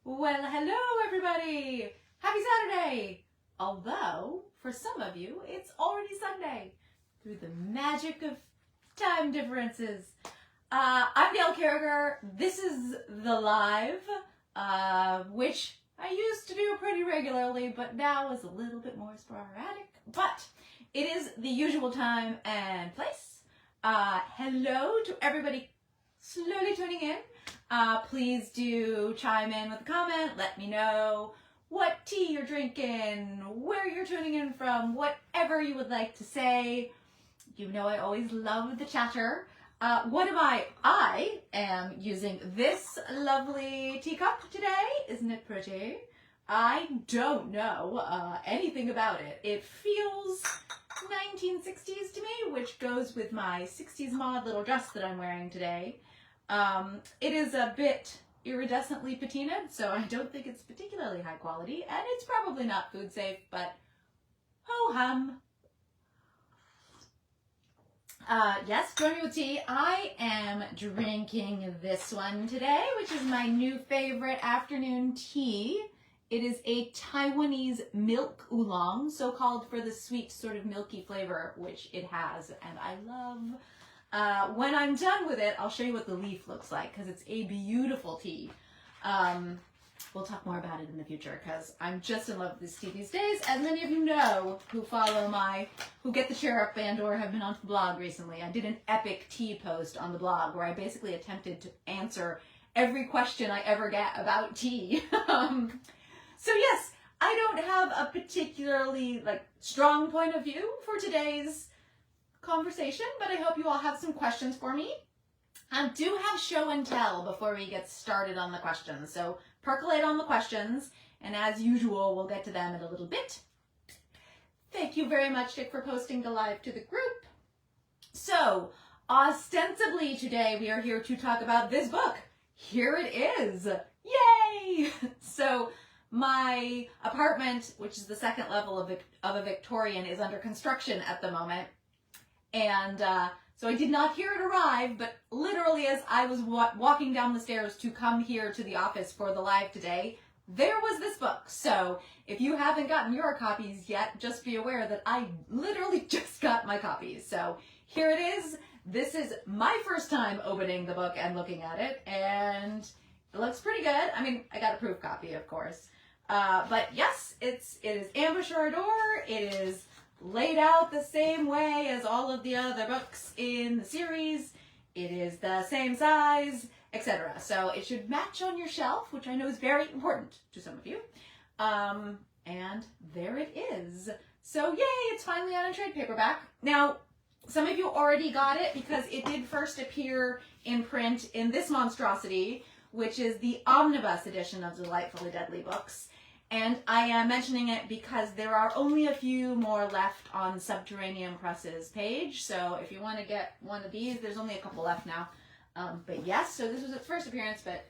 Well, hello everybody! Happy Saturday! Although, for some of you, it's already Sunday, through the magic of time differences. I'm Gail Carriger. This is the live, which I used to do pretty regularly, but now is a little bit more sporadic. But it is the usual time and place. Hello to everybody slowly tuning in. Please do chime in with a comment. Let me know what tea you're drinking, where you're tuning in from, whatever you would like to say. You know I always love the chatter. What am I? I am using this lovely teacup today. Isn't it pretty? I don't know anything about it. It feels 1960s to me, which goes with my 60s mod little dress that I'm wearing today. It is a bit iridescently patinaed, so I don't think it's particularly high quality, and it's probably not food safe, but ho-hum. Yes, join me with tea. I am drinking this one today, which is my new favorite afternoon tea. It is a Taiwanese milk oolong, so called for the sweet sort of milky flavor, which it has, and I love. When I'm done with it, I'll show you what the leaf looks like, because it's a beautiful tea. We'll talk more about it in the future, because I'm just in love with this tea these days. As many of you know who follow who get the Chirrup and or have been onto the blog recently, I did an epic tea post on the blog where I basically attempted to answer every question I ever get about tea. So yes, I don't have a particularly strong point of view for today's conversation, but I hope you all have some questions for me. I do have show and tell before we get started on the questions, so percolate on the questions, and as usual, we'll get to them in a little bit. Thank you very much, Dick, for posting the live to the group. So, ostensibly today we are here to talk about this book. Here it is. Yay! So, my apartment, which is the second level of a Victorian, is under construction at the moment. And so I did not hear it arrive, but literally as I was walking down the stairs to come here to the office for the live today, there was this book. So if you haven't gotten your copies yet, just be aware that I literally just got my copies. So here it is. This is my first time opening the book and looking at it, and it looks pretty good. I mean, I got a proof copy, of course. But yes, it is Embouchure d'Or. It is laid out the same way as all of the other books in the series. It is the same size, etc. So it should match on your shelf, which I know is very important to some of you. And there it is. So yay, it's finally on a trade paperback. Now, some of you already got it because it did first appear in print in this monstrosity, which is the omnibus edition of Delightfully Deadly books. And I am mentioning it because there are only a few more left on Subterranean Press's page. So if you want to get one of these, there's only a couple left now. But yes, so this was its first appearance, but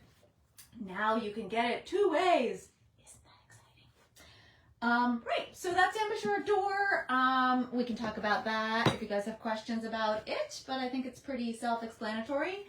now you can get it two ways. Isn't that exciting? Right, so that's Embouchure d'Or. We can talk about that if you guys have questions about it, but I think it's pretty self-explanatory.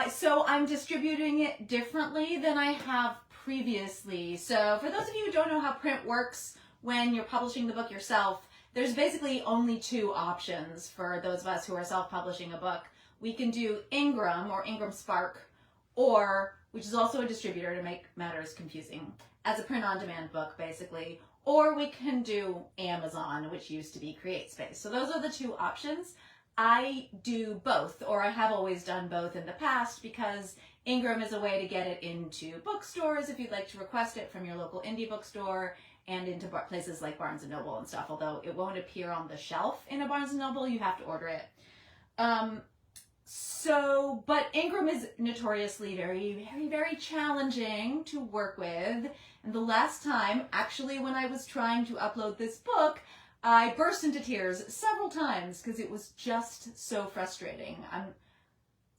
So I'm distributing it differently than I have previously. So for those of you who don't know how print works when you're publishing the book yourself, there's basically only two options for those of us who are self-publishing a book. We can do Ingram or Ingram Spark, or, which is also a distributor to make matters confusing, as a print-on-demand book basically, or we can do Amazon, which used to be CreateSpace. So those are the two options. I do both, or I have always done both in the past, because Ingram is a way to get it into bookstores if you'd like to request it from your local indie bookstore, and into places like Barnes & Noble and stuff, although it won't appear on the shelf in a Barnes & Noble, you have to order it. But Ingram is notoriously very, very, very challenging to work with, and the last time, actually when I was trying to upload this book, I burst into tears several times because it was just so frustrating.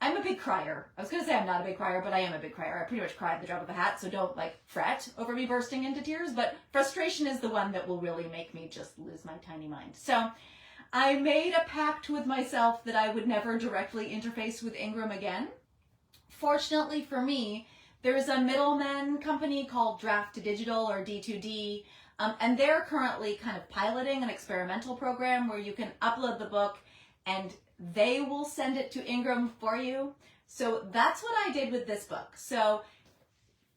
I'm a big crier. I was going to say I'm not a big crier, but I am a big crier. I pretty much cry at the drop of a hat, so don't fret over me bursting into tears, but frustration is the one that will really make me just lose my tiny mind. So I made a pact with myself that I would never directly interface with Ingram again Fortunately for me, there's a middleman company called Draft to Digital, or D2D, and they're currently kind of piloting an experimental program where you can upload the book and they will send it to Ingram for you. So that's what I did with this book. So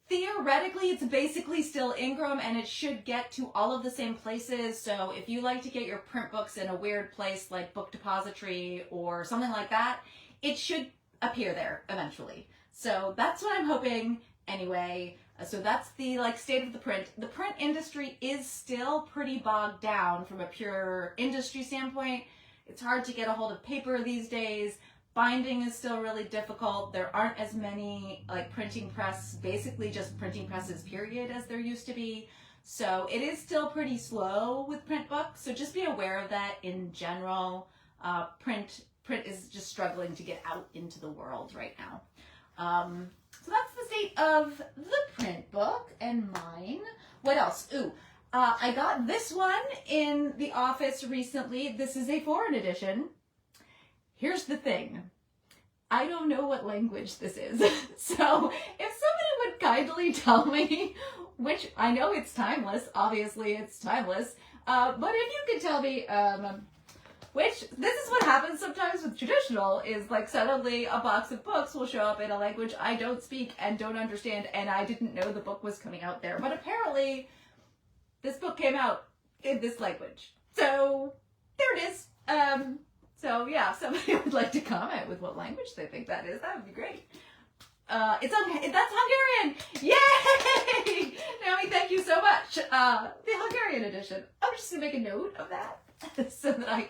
theoretically, it's basically still Ingram, and it should get to all of the same places. So if you like to get your print books in a weird place like Book Depository or something like that, it should appear there eventually. So that's what I'm hoping anyway. So that's the state of the print. The print industry is still pretty bogged down from a pure industry standpoint. It's hard to get a hold of paper these days. Binding is still really difficult. There aren't as many printing press, basically just printing presses period, as there used to be. So it is still pretty slow with print books. So just be aware of that in general. Print is just struggling to get out into the world right now. So that's the state of the print book and mine. What else? I got this one in the office recently. This is a foreign edition. Here's the thing. I don't know what language this is. So if somebody would kindly tell me which, I know it's timeless. Obviously it's timeless. But if you could tell me, this is what happens sometimes with traditional, is suddenly a box of books will show up in a language I don't speak and don't understand, and I didn't know the book was coming out there. But apparently this book came out in this language. So there it is. So yeah, if somebody would like to comment with what language they think that is, that would be great. That's Hungarian! Yay! Naomi, thank you so much. The Hungarian edition. I'm just gonna make a note of that so that I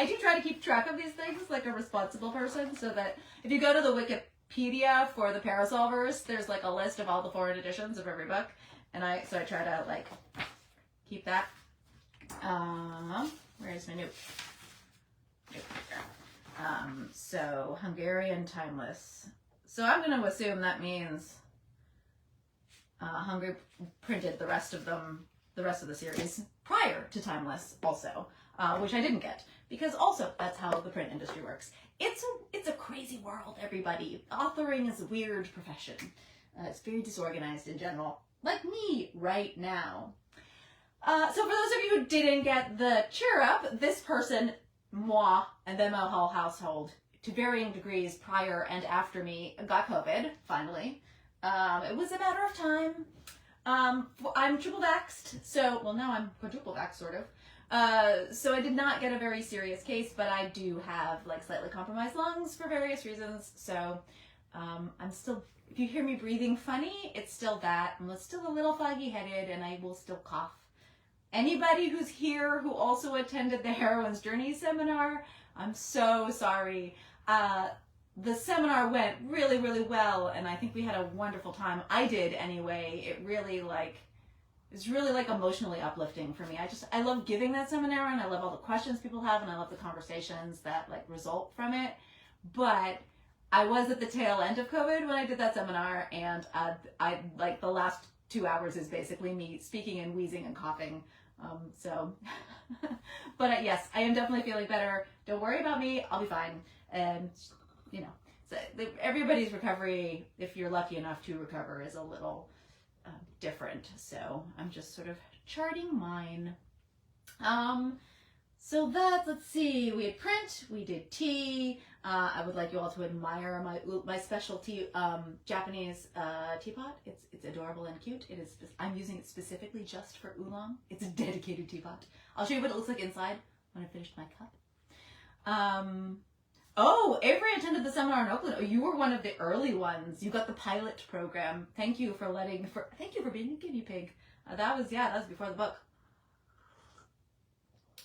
do try to keep track of these things like a responsible person, so that if you go to the Wikipedia for the Parasol verse, there's a list of all the foreign editions of every book, and so I try to keep that. Where's my note? So Hungarian timeless. So I'm going to assume that means Hungary printed the rest of the series prior to timeless also, which I didn't get, because also that's how the print industry works. It's a crazy world, everybody. Authoring is a weird profession. It's very disorganized in general, like me right now. So for those of you who didn't get the Chirrup, this person, moi, and then my whole household, to varying degrees prior and after me, got COVID, finally. It was a matter of time. I'm triple vaxxed, so, well, now I'm quadruple vaxxed, sort of. So I did not get a very serious case, but I do have, slightly compromised lungs for various reasons, so I'm still, if you hear me breathing funny, it's still that. I'm still a little foggy-headed, and I will still cough. Anybody who's here who also attended the Heroine's Journey seminar, I'm so sorry. The seminar went really, really well, and I think we had a wonderful time. I did anyway. It really it's really emotionally uplifting for me. I love giving that seminar, and I love all the questions people have, and I love the conversations that result from it. But I was at the tail end of COVID when I did that seminar, and I the last 2 hours is basically me speaking and wheezing and coughing. But yes, I am definitely feeling better. Don't worry about me. I'll be fine. And, so everybody's recovery, if you're lucky enough to recover, is a little different. So I'm just sort of charting mine. So let's see, we had print, we did tea. I would like you all to admire my specialty Japanese teapot. It's adorable and cute. I'm using it specifically just for oolong. It's a dedicated teapot. I'll show you what it looks like inside when I finished my cup. Oh, Avery attended the seminar in Oakland. Oh, you were one of the early ones. You got the pilot program. Thank you for being a guinea pig. That was before the book.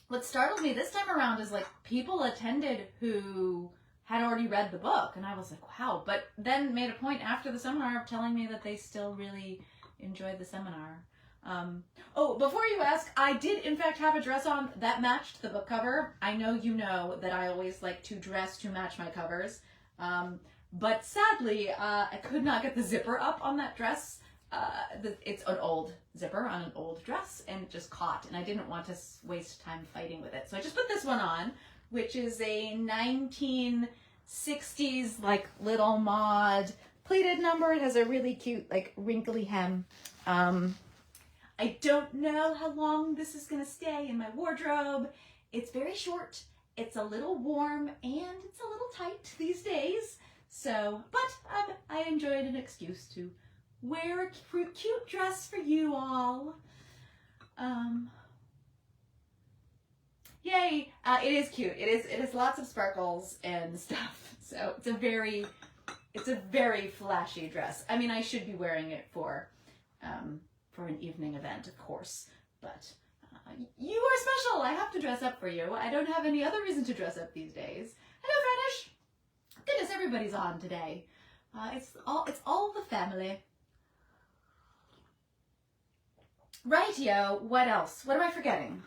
What startled me this time around is people attended who had already read the book, and I was like, wow. But then made a point after the seminar of telling me that they still really enjoyed the seminar. Oh, before you ask, I did in fact have a dress on that matched the book cover. I know you know that I always like to dress to match my covers, but sadly I could not get the zipper up on that dress. It's an old zipper on an old dress, and it just caught, and I didn't want to waste time fighting with it. So I just put this one on, which is a 19 60s like little mod pleated number. It has a really cute like wrinkly hem. I don't know how long this is gonna stay in my wardrobe. It's very short, it's a little warm, and it's a little tight these days. So, but I enjoyed an excuse to wear a cute dress for you all. Yay! It is cute. It is lots of sparkles and stuff. So it's a very flashy dress. I mean, I should be wearing it for an evening event, of course. But you are special. I have to dress up for you. I don't have any other reason to dress up these days. Hello, Vanish. Goodness, everybody's on today. It's all the family. Rightio. What else? What am I forgetting?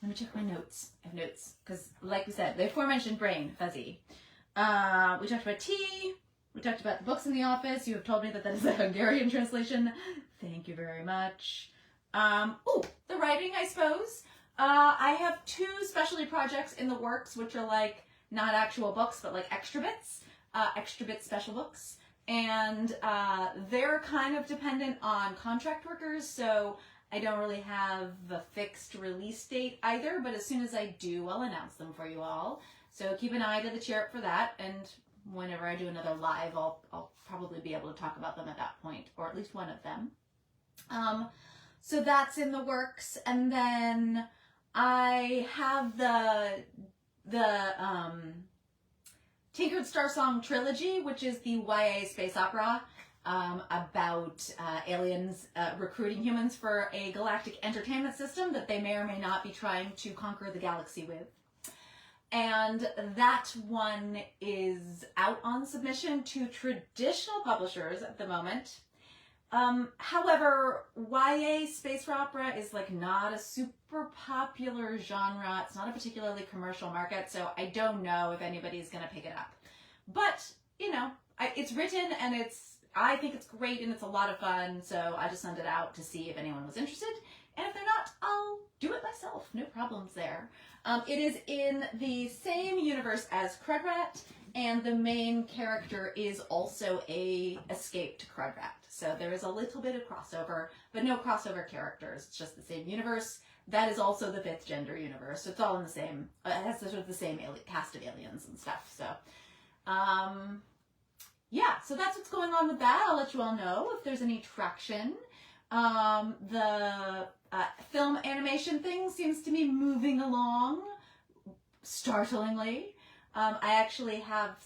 Let me check my notes. I have notes because, like we said, the aforementioned brain fuzzy. We talked about tea. We talked about the books in the office. You have told me that is a Hungarian translation. Thank you very much. Oh, the writing, I suppose. I have 2 specialty projects in the works, which are like not actual books, but like extra bits special books. And they're kind of dependent on contract workers, so I don't really have a fixed release date either, but as soon as I do, I'll announce them for you all. So keep an eye to the Chirrup for that, and whenever I do another live, I'll probably be able to talk about them at that point, or at least one of them. So that's in the works, and then I have the Tinkered Starsong trilogy, which is the YA space opera about aliens recruiting humans for a galactic entertainment system that they may or may not be trying to conquer the galaxy with. And that one is out on submission to traditional publishers at the moment. However, YA space opera is like not a super popular genre. It's not a particularly commercial market, so I don't know if anybody's going to pick it up. But, you know, it's written and I think it's great and it's a lot of fun, so I just sent it out to see if anyone was interested. And if they're not, I'll do it myself. No problems there. It is in the same universe as CRUDRAT, and the main character is also a escaped CRUDRAT. So there is a little bit of crossover, but no crossover characters. It's just the same universe. That is also the 5th gender universe. So it's all in the same, it has sort of the same cast of aliens and stuff. So, yeah, so that's what's going on with that. I'll let you all know if there's any traction. The film animation thing seems to be moving along, startlingly. I actually have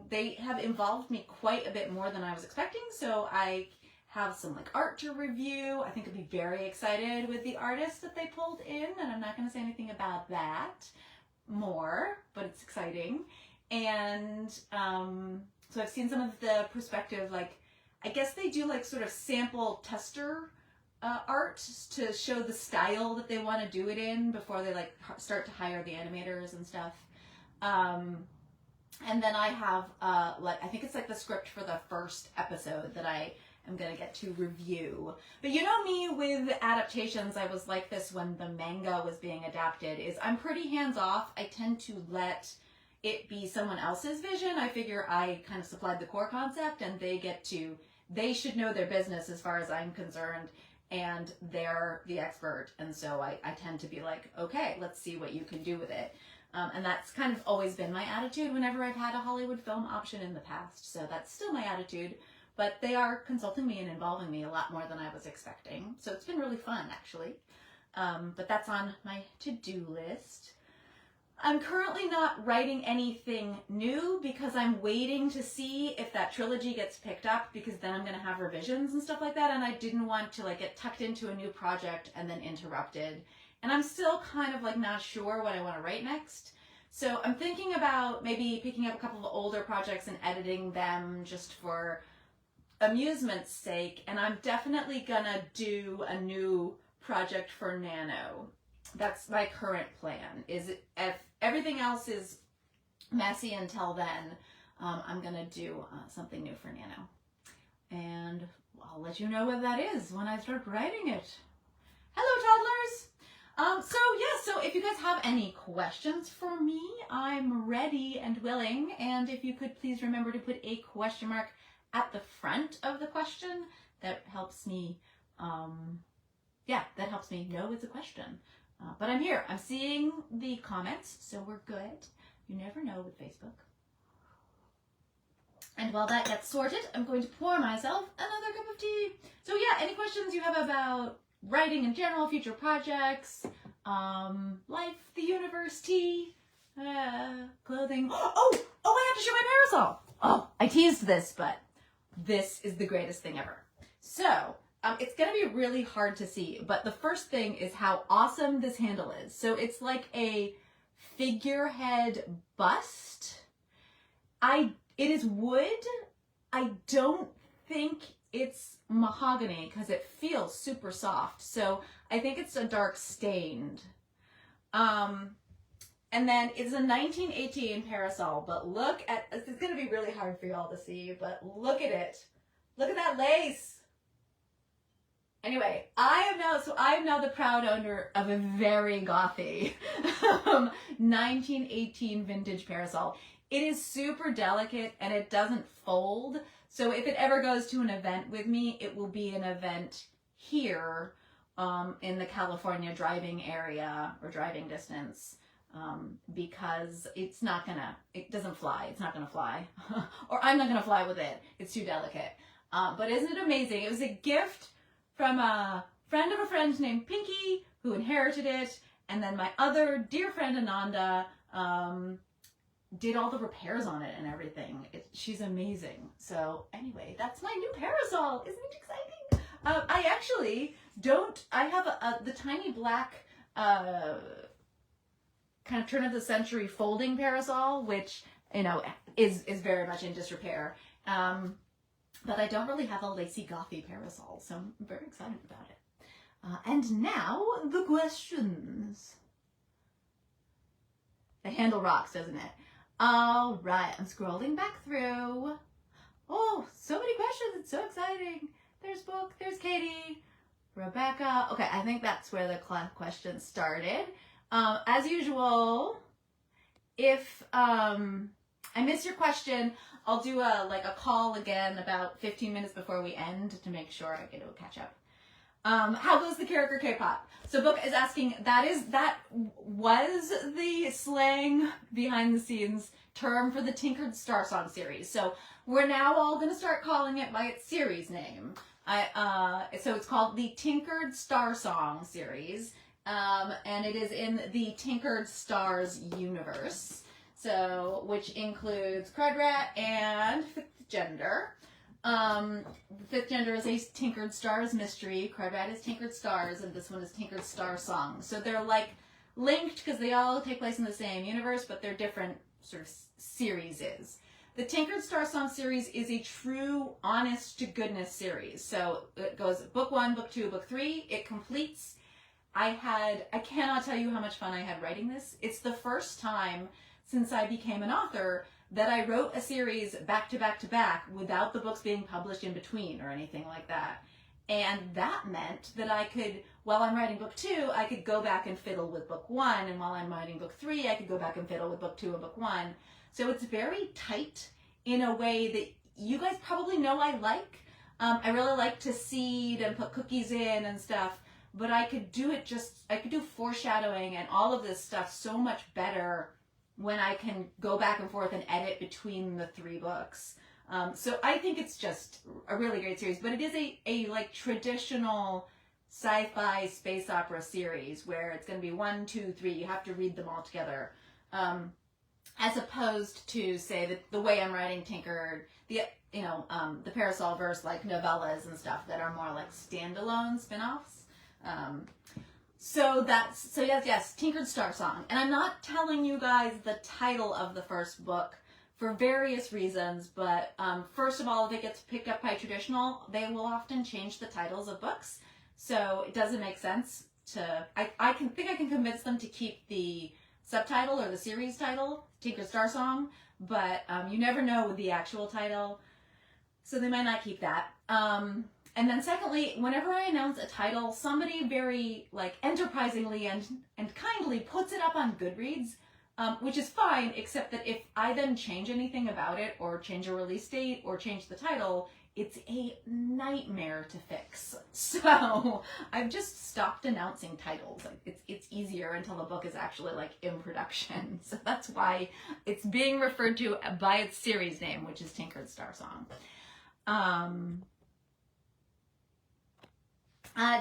they have involved me quite a bit more than I was expecting, so I have some like art to review. I think I'd be very excited with the artist that they pulled in, and I'm not going to say anything about that more, but it's exciting. And so I've seen some of the perspective, like, I guess they do like sort of sample tester art to show the style that they want to do it in before they like start to hire the animators and stuff. And then I have like, I think it's like the script for the first episode that I am going to get to review. But you know me with adaptations, I was like this when the manga was being adapted, is I'm pretty hands off. I tend to let it be someone else's vision. I figure I kind of supplied the core concept and they should know their business as far as I'm concerned, and they're the expert. And so I tend to be like, okay, let's see what you can do with it. And that's kind of always been my attitude whenever I've had a Hollywood film option in the past. So that's still my attitude, but they are consulting me and involving me a lot more than I was expecting. So it's been really fun, actually. But that's on my to-do list. I'm currently not writing anything new because I'm waiting to see if that trilogy gets picked up, because then I'm going to have revisions and stuff like that, and I didn't want to like get tucked into a new project and then interrupted. And I'm still kind of like not sure what I want to write next. So I'm thinking about maybe picking up a couple of older projects and editing them just for amusement's sake. And I'm definitely gonna do a new project for Nano. That's my current plan. Is if everything else is messy until then, I'm gonna do something new for Nano. And I'll let you know what that is when I start writing it. Hello, toddlers! So if you guys have any questions for me, I'm ready and willing. And if you could please remember to put a question mark at the front of the question, that helps me, that helps me know it's a question. But I'm here. I'm seeing the comments, so we're good. You never know with Facebook. And while that gets sorted, I'm going to pour myself another cup of tea. So yeah, any questions you have about writing in general, future projects, life, the universe, tea, clothing. Oh, I have to show my parasol. Oh, I teased this, but this is the greatest thing ever. So, it's going to be really hard to see, but the first thing is how awesome this handle is. So it's like a figurehead bust. It is wood. I don't think it's mahogany because it feels super soft. So I think it's a dark stained. And then it's a 1918 parasol, but look at, it's going to be really hard for y'all to see, but look at it. Look at that lace. Anyway, I am now the proud owner of a very gothy 1918 vintage parasol. It is super delicate and it doesn't fold. So if it ever goes to an event with me, it will be an event here in the California driving area or driving distance because it doesn't fly. It's not gonna fly. Or I'm not gonna fly with it. It's too delicate. But isn't it amazing? It was a gift from a friend of a friend named Pinky, who inherited it, and then my other dear friend Ananda did all the repairs on it and everything. She's amazing. So anyway, that's my new parasol. Isn't it exciting? I actually don't, I have the tiny black kind of turn of the century folding parasol, which, you know, is very much in disrepair. But I don't really have a lacy gothy parasol, so I'm very excited about it. And now, the questions. The handle rocks, doesn't it? All right, I'm scrolling back through. Oh, so many questions. It's so exciting. There's Book, there's Katie, Rebecca. Okay, I think that's where the question started. As usual, if I miss your question, I'll do a call again about 15 minutes before we end to make sure I get to catch up. How goes the Carriger K-pop? So Book is asking, that was the slang behind the scenes term for the Tinkered STARSONG series. So we're now all going to start calling it by its series name. So it's called the Tinkered STARSONG series, and it is in the Tinkered Stars universe. So, which includes CRUDRAT and Fifth Gender. Fifth Gender is a Tinkered Stars mystery. CRUDRAT is Tinkered Stars, and this one is Tinkered STARSONG. So they're like linked because they all take place in the same universe, but they're different sort of series. The Tinkered STARSONG series is a true, honest to goodness series. So it goes book 1, book 2, book 3. It completes. I cannot tell you how much fun I had writing this. It's the first time since I became an author that I wrote a series back to back to back without the books being published in between or anything like that. And that meant that I could, while I'm writing book 2, I could go back and fiddle with book 1. And while I'm writing book 3, I could go back and fiddle with book 2 and book 1. So it's very tight in a way that you guys probably know I like. I really like to seed and put cookies in and stuff, but I could do foreshadowing and all of this stuff so much better when I can go back and forth and edit between the 3 books. So I think it's just a really great series, but it is a like traditional sci-fi space opera series where it's going to be 1, 2, 3. You have to read them all together. As opposed to, say, the way I'm writing Tinkered, the Parasol verse, like novellas and stuff that are more like standalone spin-offs. So yes, Tinkered STARSONG. And I'm not telling you guys the title of the first book for various reasons, but first of all, if it gets picked up by traditional, they will often change the titles of books. So it doesn't make sense to, I can convince them to keep the subtitle or the series title, Tinkered STARSONG, but you never know with the actual title. So they might not keep that. And then secondly, whenever I announce a title, somebody very like enterprisingly and kindly puts it up on Goodreads, which is fine, except that if I then change anything about it or change a release date or change the title, it's a nightmare to fix. So I've just stopped announcing titles. Like it's easier until the book is actually like in production. So that's why it's being referred to by its series name, which is Tinkered Starsong.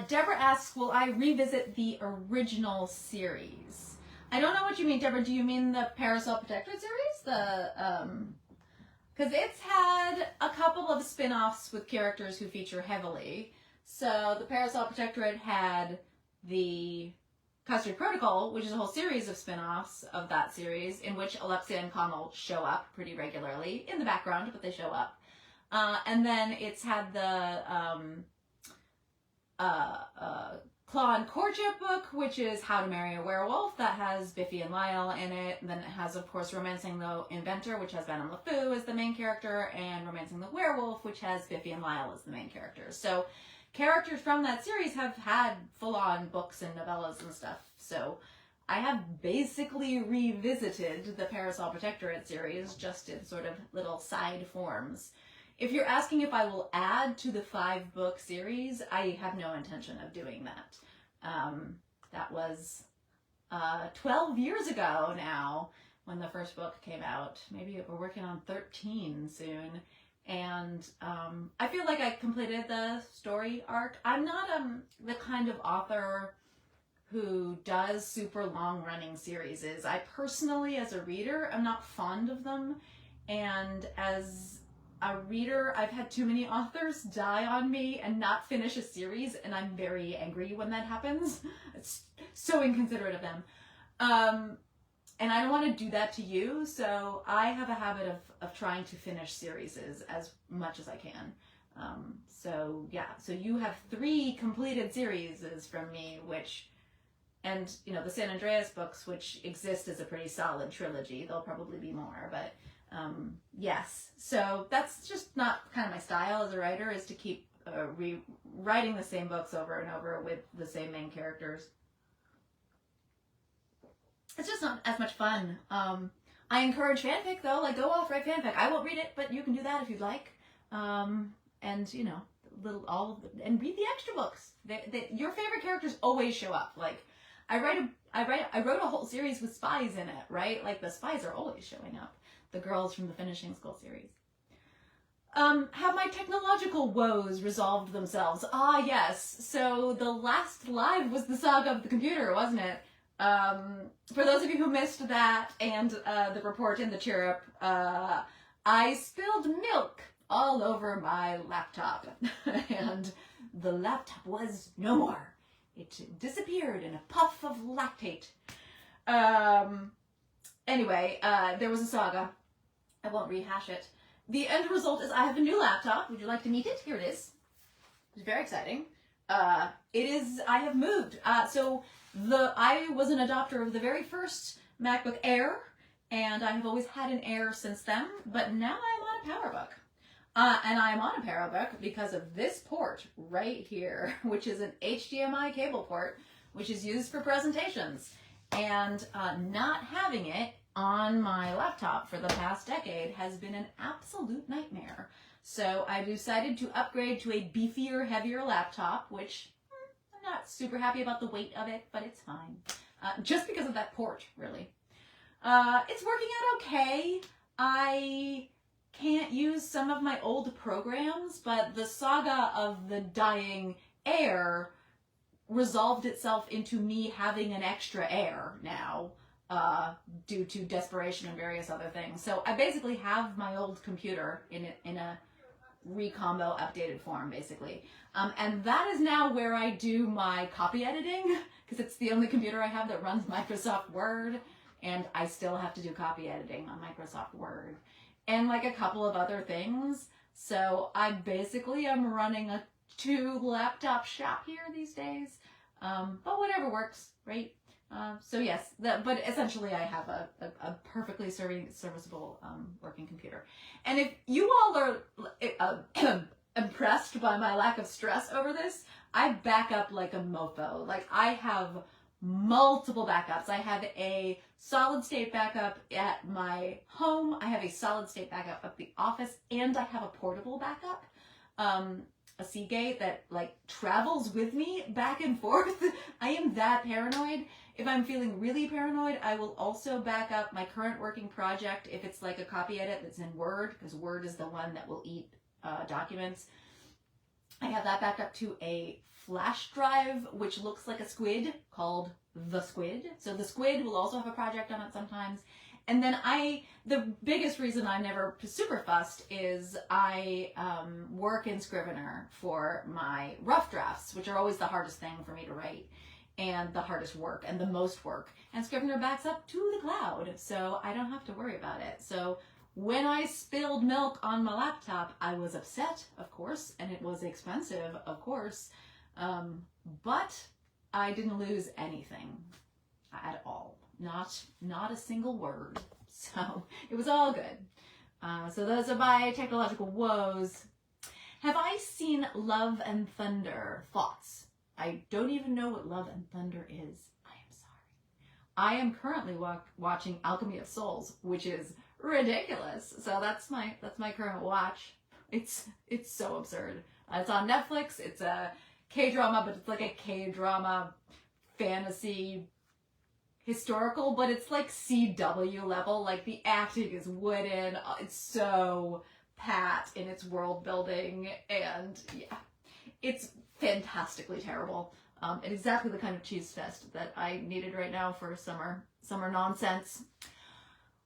Deborah asks, will I revisit the original series? I don't know what you mean, Deborah. Do you mean the Parasol Protectorate series? Because it's had a couple of spin-offs with characters who feature heavily. So the Parasol Protectorate had the Custard Protocol, which is a whole series of spin-offs of that series, in which Alexia and Connell show up pretty regularly, in the background, but they show up. And then it's had the Claw and Courtship book, which is How to Marry a Werewolf, that has Biffy and Lyle in it. And then it has, of course, Romancing the Inventor, which has Venom LeFou as the main character, and Romancing the Werewolf, which has Biffy and Lyle as the main characters. So characters from that series have had full-on books and novellas and stuff. So I have basically revisited the Parasol Protectorate series, just in sort of little side forms. If you're asking if I will add to the 5-book series, I have no intention of doing that. That was 12 years ago now when the first book came out. Maybe we're working on 13 soon. And I feel like I completed the story arc. I'm not the kind of author who does super long-running series. I personally, as a reader, am not fond of them. And as a reader, I've had too many authors die on me and not finish a series, and I'm very angry when that happens. It's so inconsiderate of them. And I don't want to do that to you, so I have a habit of trying to finish series as much as I can. So yeah, so you have 3 completed series from me, and you know, the San Andreas books, which exist as a pretty solid trilogy. There'll probably be more, but yes, so that's just not kind of my style as a writer, is to keep rewriting the same books over and over with the same main characters. It's just not as much fun. I encourage fanfic though, like go off, write fanfic. I won't read it, but you can do that if you'd like. And you know, and read the extra books. Your favorite characters always show up. Like I wrote a whole series with spies in it, right? Like the spies are always showing up. The girls from the Finishing School series. Have my technological woes resolved themselves? Ah, yes. So the last live was the saga of the computer, wasn't it? For those of you who missed that and the report in the Chirrup, I spilled milk all over my laptop, and the laptop was no more. It disappeared in a puff of lactate. Anyway, there was a saga. I won't rehash it. The end result is I have a new laptop. Would you like to meet it? Here it is. It's very exciting. I have moved. So I was an adopter of the very first MacBook Air, and I have always had an Air since then, but now I'm on a PowerBook. And I'm on a PowerBook because of this port right here, which is an HDMI cable port, which is used for presentations. And not having it on my laptop for the past decade has been an absolute nightmare. So I decided to upgrade to a beefier, heavier laptop, which I'm not super happy about the weight of it, but it's fine. Just because of that port, really. It's working out okay. I can't use some of my old programs, but the saga of the dying Air resolved itself into me having an extra Air now, due to desperation and various other things. So I basically have my old computer in a recombo updated form, basically. And that is now where I do my copy editing, because it's the only computer I have that runs Microsoft Word, and I still have to do copy editing on Microsoft Word. And like a couple of other things. So I basically am running a 2-laptop shop here these days. But whatever works, right? So yes, but essentially I have a perfectly serviceable working computer. And if impressed by my lack of stress over this, I back up like a mofo. Like, I have multiple backups. I have a solid state backup at my home. I have a solid state backup at the office, and I have a portable backup. A Seagate that like travels with me back and forth. I am that paranoid. If I'm feeling really paranoid, I will also back up my current working project if it's like a copy edit that's in Word, because Word is the one that will eat documents. I have that backed up to a flash drive, which looks like a squid, called the Squid. So the Squid will also have a project on it sometimes. And then the biggest reason I'm never super fussed is I work in Scrivener for my rough drafts, which are always the hardest thing for me to write, and the hardest work, and the most work. And Scrivener backs up to the cloud, so I don't have to worry about it. So when I spilled milk on my laptop, I was upset, of course, and it was expensive, of course, but I didn't lose anything at all. Not a single word. So it was all good. So those are my technological woes. Have I seen Love and Thunder? Thoughts? I don't even know what Love and Thunder is. I am sorry. I am currently watching Alchemy of Souls, which is ridiculous. So that's my current watch. It's so absurd. It's on Netflix. It's a K-drama, but it's like a K-drama fantasy historical, but it's like CW level. Like, the acting is wooden. It's so pat in its world building, and yeah, it's fantastically terrible. And exactly the kind of cheese fest that I needed right now for summer nonsense.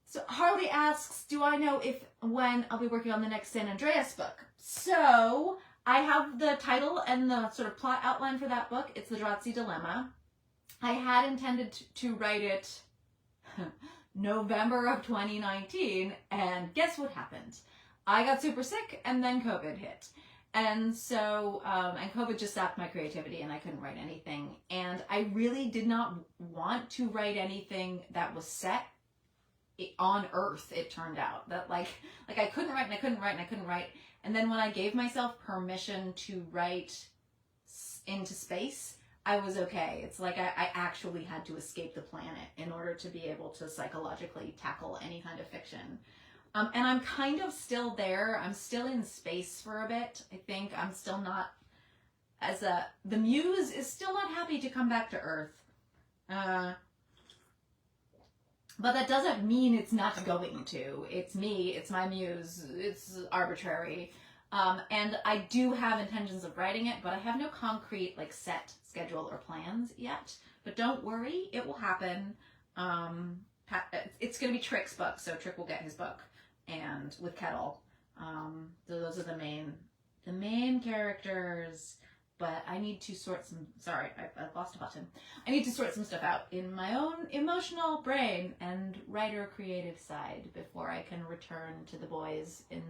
So Harley asks, do I know when I'll be working on the next San Andreas book? So I have the title and the sort of plot outline for that book. It's the Dratzi Dilemma. I had intended to write it November of 2019, and guess what happened? I got super sick, and then COVID hit. And so, and COVID just sapped my creativity, and I couldn't write anything. And I really did not want to write anything that was set on Earth, it turned out. That like I couldn't write, and I couldn't write, and I couldn't write. And then when I gave myself permission to write into space, I was okay. It's like I actually had to escape the planet in order to be able to psychologically tackle any kind of fiction. And I'm kind of still there. I'm still in space for a bit. I think I'm still not, the muse is still not happy to come back to Earth. But that doesn't mean it's not going to. It's me, it's my muse, it's arbitrary. And I do have intentions of writing it, but I have no concrete like set schedule or plans yet. But don't worry, it will happen. It's going to be Trick's book, so Trick will get his book, and with Kettle. So those are the main characters. But I need to sort some. Sorry, I lost a button. I need to sort some stuff out in my own emotional brain and writer creative side before I can return to the boys in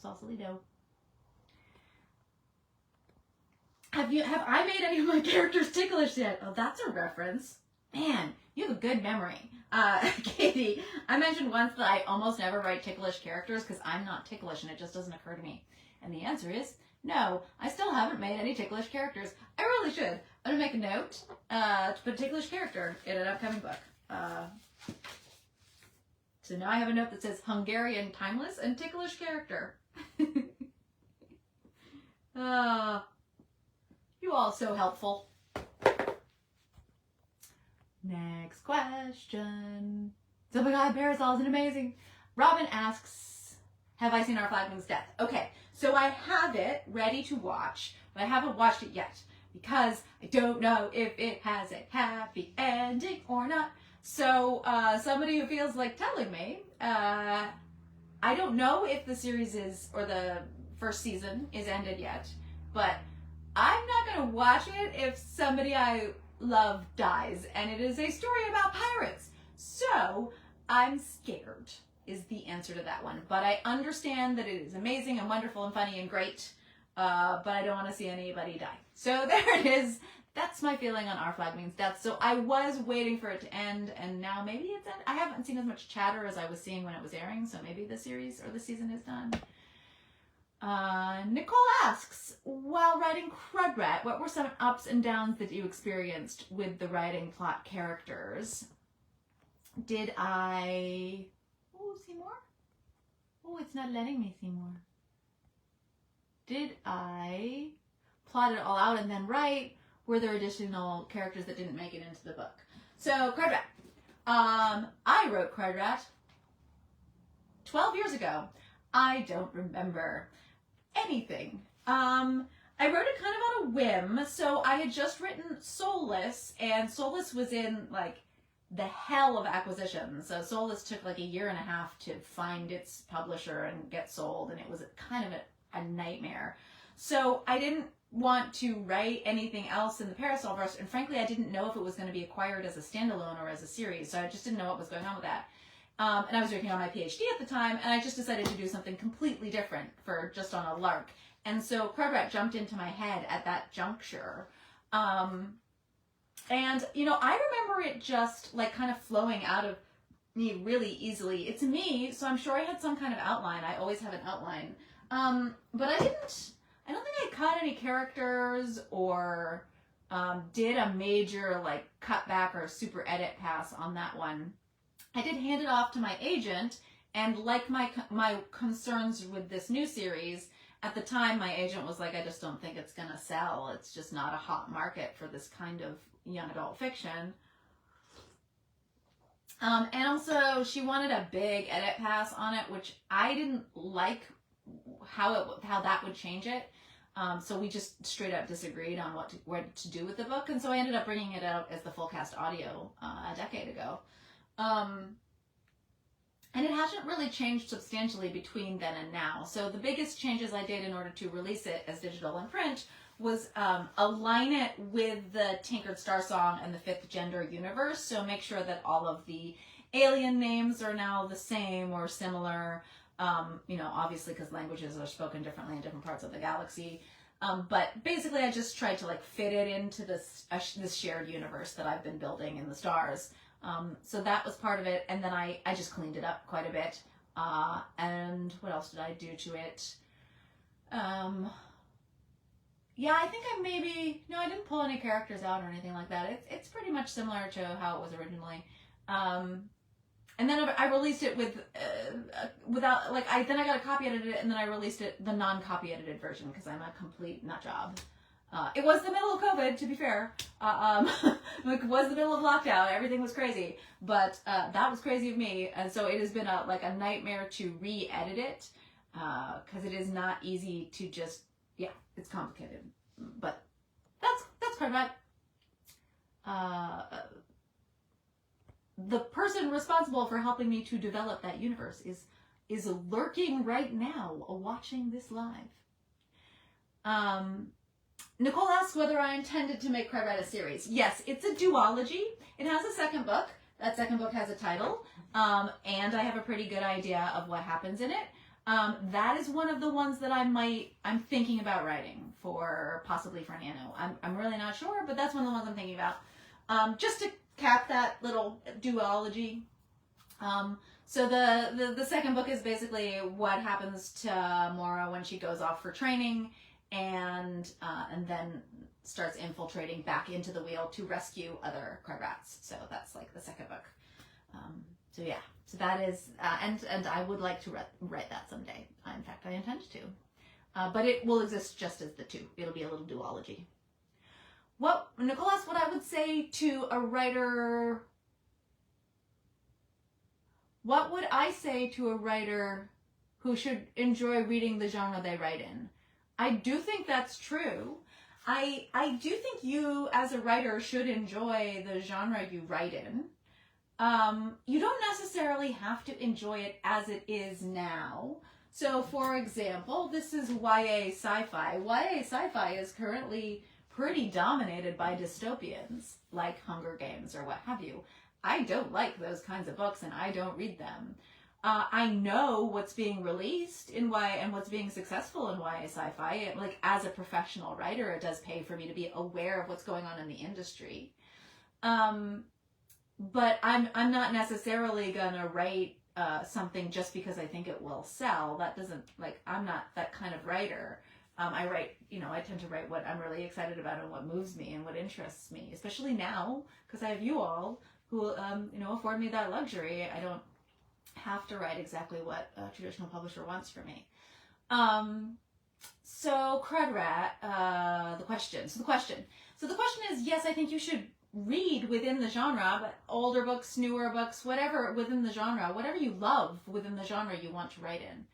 Sausalito. Have I made any of my characters ticklish yet? Oh, that's a reference. Man, you have a good memory. Katie, I mentioned once that I almost never write ticklish characters because I'm not ticklish and it just doesn't occur to me. And the answer is no, I still haven't made any ticklish characters. I really should. I'm going to make a note to put a ticklish character in an upcoming book. So now I have a note that says Hungarian timeless and ticklish character. You all so helpful. Next question. Oh my god, Parasols is amazing. Robin asks, have I seen Our Flagman's Death? Okay, so I have it ready to watch, but I haven't watched it yet because I don't know if it has a happy ending or not. So somebody who feels like telling me, I don't know if the series is, or the first season is ended yet, but I'm not going to watch it if somebody I love dies, and it is a story about pirates. So I'm scared is the answer to that one. But I understand that it is amazing and wonderful and funny and great, but I don't want to see anybody die. So there it is. That's my feeling on Our Flag Means Death. So I was waiting for it to end, and now maybe it's ended. I haven't seen as much chatter as I was seeing when it was airing, so maybe the series or the season is done. Nicole asks, while writing CRUDRAT, what were some ups and downs that you experienced with the writing plot characters? Did I... Oh, see more? Oh, it's not letting me see more. Did I plot it all out and then write? Were there additional characters that didn't make it into the book? So, CRUDRAT. I wrote CRUDRAT 12 years ago. I don't remember anything. I wrote it kind of on a whim. So I had just written Soulless, and Soulless was in like the hell of acquisitions. So Soulless took like a year and a half to find its publisher and get sold, and it was kind of a nightmare. So I didn't want to write anything else in the Parasol verse, and frankly I didn't know if it was going to be acquired as a standalone or as a series, so I just didn't know what was going on with that. And I was working on my PhD at the time, and I just decided to do something completely different for just on a lark. And so CRUDRAT jumped into my head at that juncture. And, you know, I remember it just like kind of flowing out of me really easily. It's me, so I'm sure I had some kind of outline. I always have an outline. But I don't think I cut any characters or did a major like cutback or super edit pass on that one. I did hand it off to my agent, and like my concerns with this new series, at the time my agent was like, I just don't think it's gonna sell. It's just not a hot market for this kind of young adult fiction. And also she wanted a big edit pass on it, which I didn't like how that would change it. So we just straight up disagreed on what to do with the book, and so I ended up bringing it out as the full cast audio a decade ago. And it hasn't really changed substantially between then and now. So the biggest changes I did in order to release it as digital and print was align it with the Tinkered Starsong and the Fifth Gender universe. So make sure that all of the alien names are now the same or similar. You know, obviously because languages are spoken differently in different parts of the galaxy. But basically I just tried to like fit it into this shared universe that I've been building in the stars. So that was part of it, and then I just cleaned it up quite a bit. And what else did I do to it? Yeah, I think I didn't pull any characters out or anything like that. It's pretty much similar to how it was originally. And then I released it without, like, then I got a copy edited, and then I released it, the non-copy edited version, because I'm a complete nut job. It was the middle of COVID, to be fair. It was the middle of lockdown. Everything was crazy. But that was crazy of me. And so it has been a nightmare to re-edit it. Because it is not easy to just, yeah, it's complicated. But that's CRUDRAT. The person responsible for helping me to develop that universe is lurking right now, watching this live. Nicole asks whether I intended to make CRUDRAT a series. Yes, it's a duology. It has a second book. That second book has a title, and I have a pretty good idea of what happens in it. That is one of the ones that I'm thinking about writing possibly for Nano. I'm really not sure, but that's one of the ones I'm thinking about. Just to cap that little duology. So the second book is basically what happens to Mora when she goes off for training, and then starts infiltrating back into the wheel to rescue other CRUDRATs. So that's like the second book. So yeah, so that is, and I would like to write that someday. In fact, I intend to. But it will exist just as the two. It'll be a little duology. Nicole asked what I would say to a writer. What would I say to a writer who should enjoy reading the genre they write in? I do think that's true. I do think you, as a writer, should enjoy the genre you write in. You don't necessarily have to enjoy it as it is now. So, for example, this is YA sci-fi. YA sci-fi is currently pretty dominated by dystopians, like Hunger Games or what have you. I don't like those kinds of books, and I don't read them. I know what's being released in YA and what's being successful in YA sci-fi. Like, as a professional writer, it does pay for me to be aware of what's going on in the industry. But I'm not necessarily gonna write something just because I think it will sell. That doesn't, like, I'm not that kind of writer. I write, I tend to write what I'm really excited about and what moves me and what interests me, especially now, because I have you all who, afford me that luxury. I don't have to write exactly what a traditional publisher wants for me. So CRUDRAT, the question is, yes, I think you should read within the genre, but older books, newer books, whatever within the genre, whatever you love within the genre you want to write in.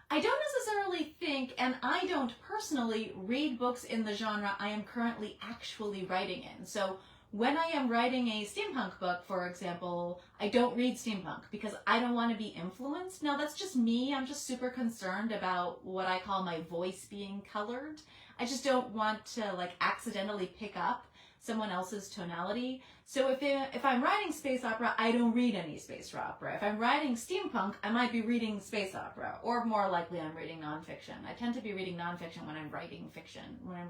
I don't necessarily think, and I don't personally read books in the genre I am currently actually writing in. So when I am writing a steampunk book, for example, I don't read steampunk because I don't want to be influenced. Now, that's just me. I'm just super concerned about what I call my voice being colored. I just don't want to, like, accidentally pick up someone else's tonality. So if I'm writing space opera, I don't read any space opera. If I'm writing steampunk, I might be reading space opera, or more likely I'm reading nonfiction. I tend to be reading nonfiction when I'm writing fiction, when I'm,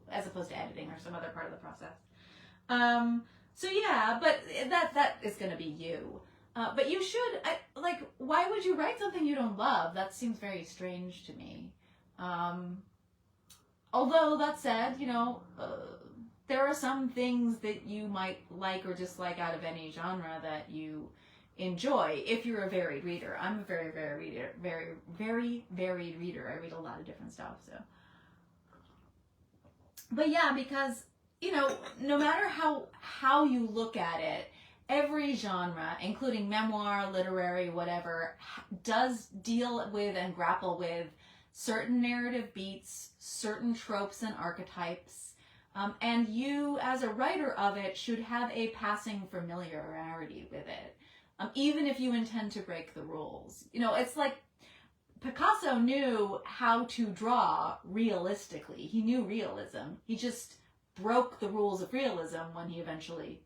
as opposed to editing or some other part of the process. So yeah, but that is going to be you. But you should, why would you write something you don't love? That seems very strange to me. Although that said, there are some things that you might like or dislike out of any genre that you enjoy if you're a varied reader. I'm a very, very varied reader. I read a lot of different stuff, so. But yeah, because, no matter how you look at it, every genre, including memoir, literary, whatever, does deal with and grapple with certain narrative beats, certain tropes and archetypes. And you, as a writer of it, should have a passing familiarity with it, even if you intend to break the rules. It's like Picasso knew how to draw realistically. He knew realism. He just broke the rules of realism when he eventually,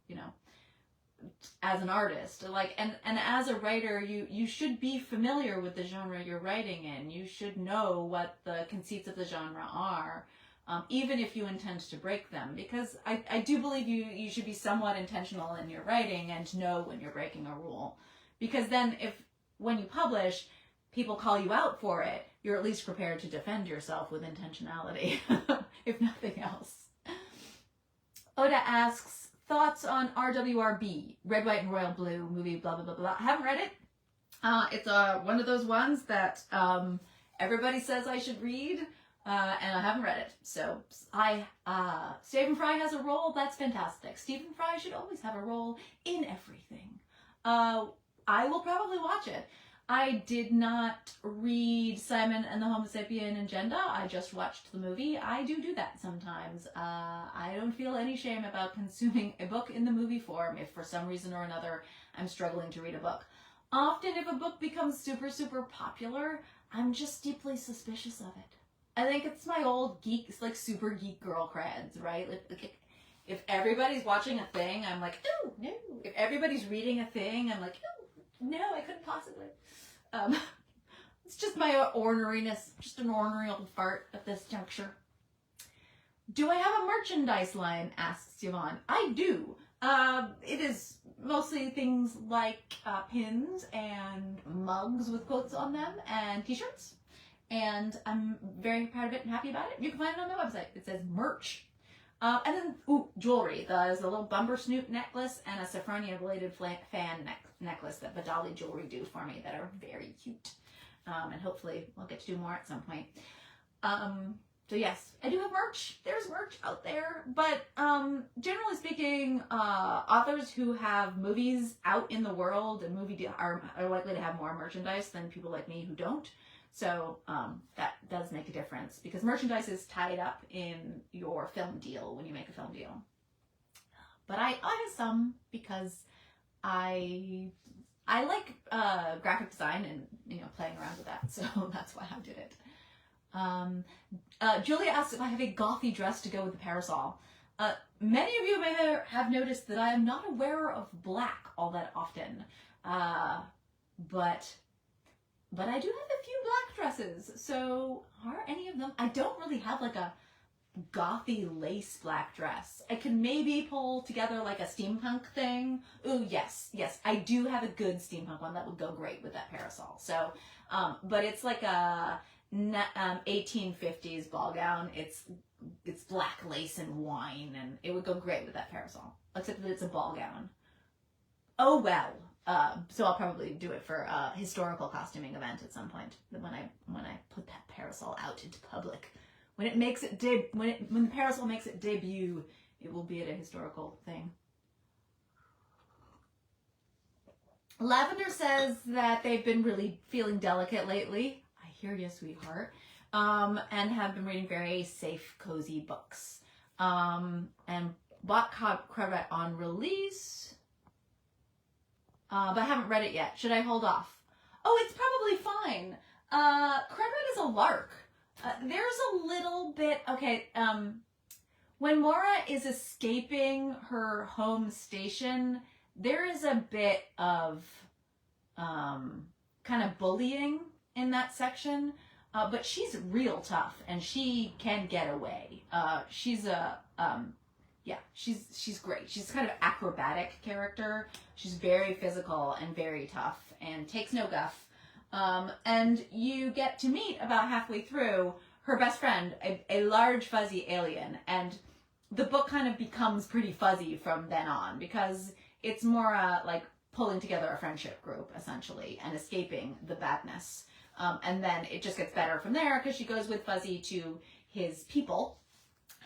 as an artist. And as a writer, you should be familiar with the genre you're writing in. You should know what the conceits of the genre are. Even if you intend to break them, because I do believe you should be somewhat intentional in your writing and know when you're breaking a rule. Because then when you publish, people call you out for it, you're at least prepared to defend yourself with intentionality, if nothing else. Oda asks, thoughts on RWRB, Red, White, and Royal Blue movie, blah, blah, blah, blah. I haven't read it. It's one of those ones that everybody says I should read. And I haven't read it. So Stephen Fry has a role. That's fantastic. Stephen Fry should always have a role in everything. I will probably watch it. I did not read Simon and the Homo Sapien Agenda. I just watched the movie. I do that sometimes. I don't feel any shame about consuming a book in the movie form if for some reason or another I'm struggling to read a book. Often if a book becomes super, super popular, I'm just deeply suspicious of it. I think it's my old geek, like super geek girl creds, right? Like if everybody's watching a thing, I'm like, oh, no. If everybody's reading a thing, I'm like, oh, no, I couldn't possibly. It's just my orneriness, just an ornery old fart at this juncture. Do I have a merchandise line, asks Yvonne. I do. It is mostly things like pins and mugs with quotes on them and t-shirts. And I'm very proud of it and happy about it. You can find it on my website. It says merch. And then, jewelry. There's a little bumper snoot necklace and a Saffronia bladed fan necklace that Badali Jewelry do for me that are very cute. And hopefully we'll get to do more at some point. So yes, I do have merch. There's merch out there. But generally speaking, authors who have movies out in the world and are likely to have more merchandise than people like me who don't. So that does make a difference because merchandise is tied up in your film deal when you make a film deal. But I have some because I like graphic design and playing around with that, so that's why I did it. Julia asks if I have a gothy dress to go with the parasol. Many of you may have noticed that I am not a wearer of black all that often, but I do have a few black dresses. So are any of them? I don't really have like a gothy lace black dress. I could maybe pull together like a steampunk thing. Ooh, yes, I do have a good steampunk one that would go great with that parasol. So, but it's like a 1850s ball gown. It's black lace and wine, and it would go great with that parasol, except that it's a ball gown. Oh well. So I'll probably do it for a historical costuming event at some point when I put that parasol out into public. When the parasol makes its debut, it will be at a historical thing. Lavender says that they've been really feeling delicate lately. I hear you, sweetheart. And have been reading very safe, cozy books. And bought CRUDRAT on release, but I haven't read it yet. Should I hold off? Oh, it's probably fine. CRUDRAT is a lark. There's a little bit, okay, when Mora is escaping her home station, there is a bit of kind of bullying in that section, but she's real tough and she can get away. She's great. She's kind of acrobatic character. She's very physical and very tough and takes no guff. And you get to meet about halfway through her best friend, a large fuzzy alien, and the book kind of becomes pretty fuzzy from then on because it's more like pulling together a friendship group essentially and escaping the badness. And then it just gets better from there because she goes with Fuzzy to his people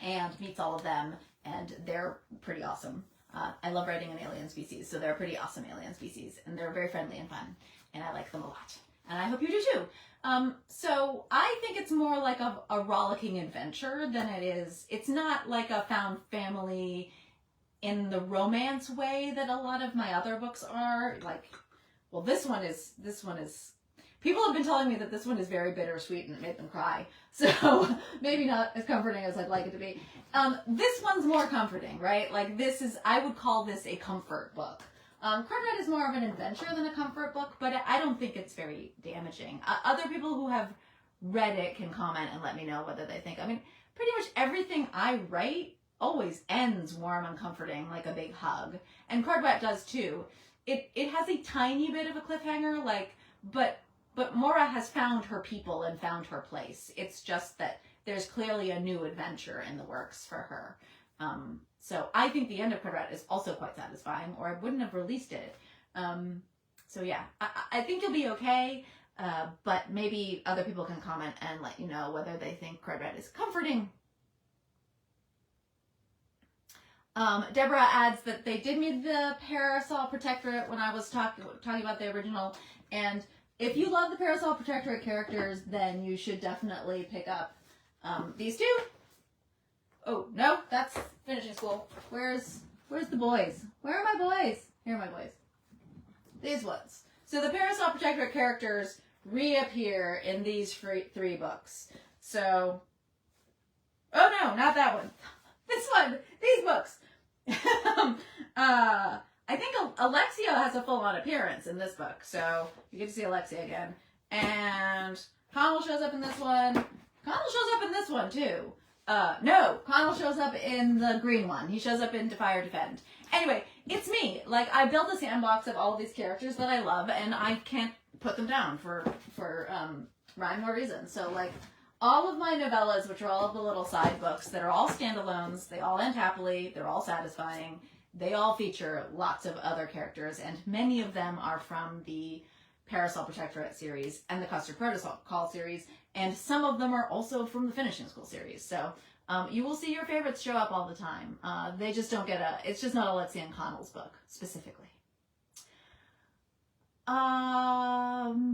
and meets all of them, and they're pretty awesome. I love writing an alien species, so they're a pretty awesome alien species, and they're very friendly and fun, and I like them a lot. And I hope you do too. So I think it's more like a rollicking adventure than it is. It's not like a found family in the romance way that a lot of my other books are. Like, well, this one is, people have been telling me that this one is very bittersweet and it made them cry. So maybe not as comforting as I'd like it to be. This one's more comforting, right? Like I would call this a comfort book. CRUDRAT is more of an adventure than a comfort book, but I don't think it's very damaging. Other people who have read it can comment and let me know whether they think. I mean, pretty much everything I write always ends warm and comforting, like a big hug. And CRUDRAT does too. It has a tiny bit of a cliffhanger, but Mora has found her people and found her place. It's just that there's clearly a new adventure in the works for her. So I think the end of CRUDRAT is also quite satisfying, or I wouldn't have released it. So yeah, I think you'll be okay, but maybe other people can comment and let you know whether they think CRUDRAT is comforting. Deborah adds that they did me the Parasol Protectorate when I was talking about the original, and if you love the Parasol Protectorate characters, then you should definitely pick up these two. Oh, no, that's finishing school. Where's the boys? Where are my boys? Here are my boys. These ones. So the Parasol Protectorate characters reappear in these three books. So, oh no, not that one. This one. These books. I think Alexia has a full-on appearance in this book, so you get to see Alexia again. And Connell shows up in this one. Connell shows up in this one, too. No, Connell shows up in the green one. He shows up in Defy or Defend. Anyway, it's me. Like, I built a sandbox of all of these characters that I love, and I can't put them down for rhyme or reason. So, like, all of my novellas, which are all of the little side books that are all standalones, they all end happily, they're all satisfying, they all feature lots of other characters, and many of them are from the Parasol Protectorate series and the Custard Protocol series, and some of them are also from the Finishing School series. So you will see your favorites show up all the time. They just don't get it's just not Alexia and Connell's book, specifically.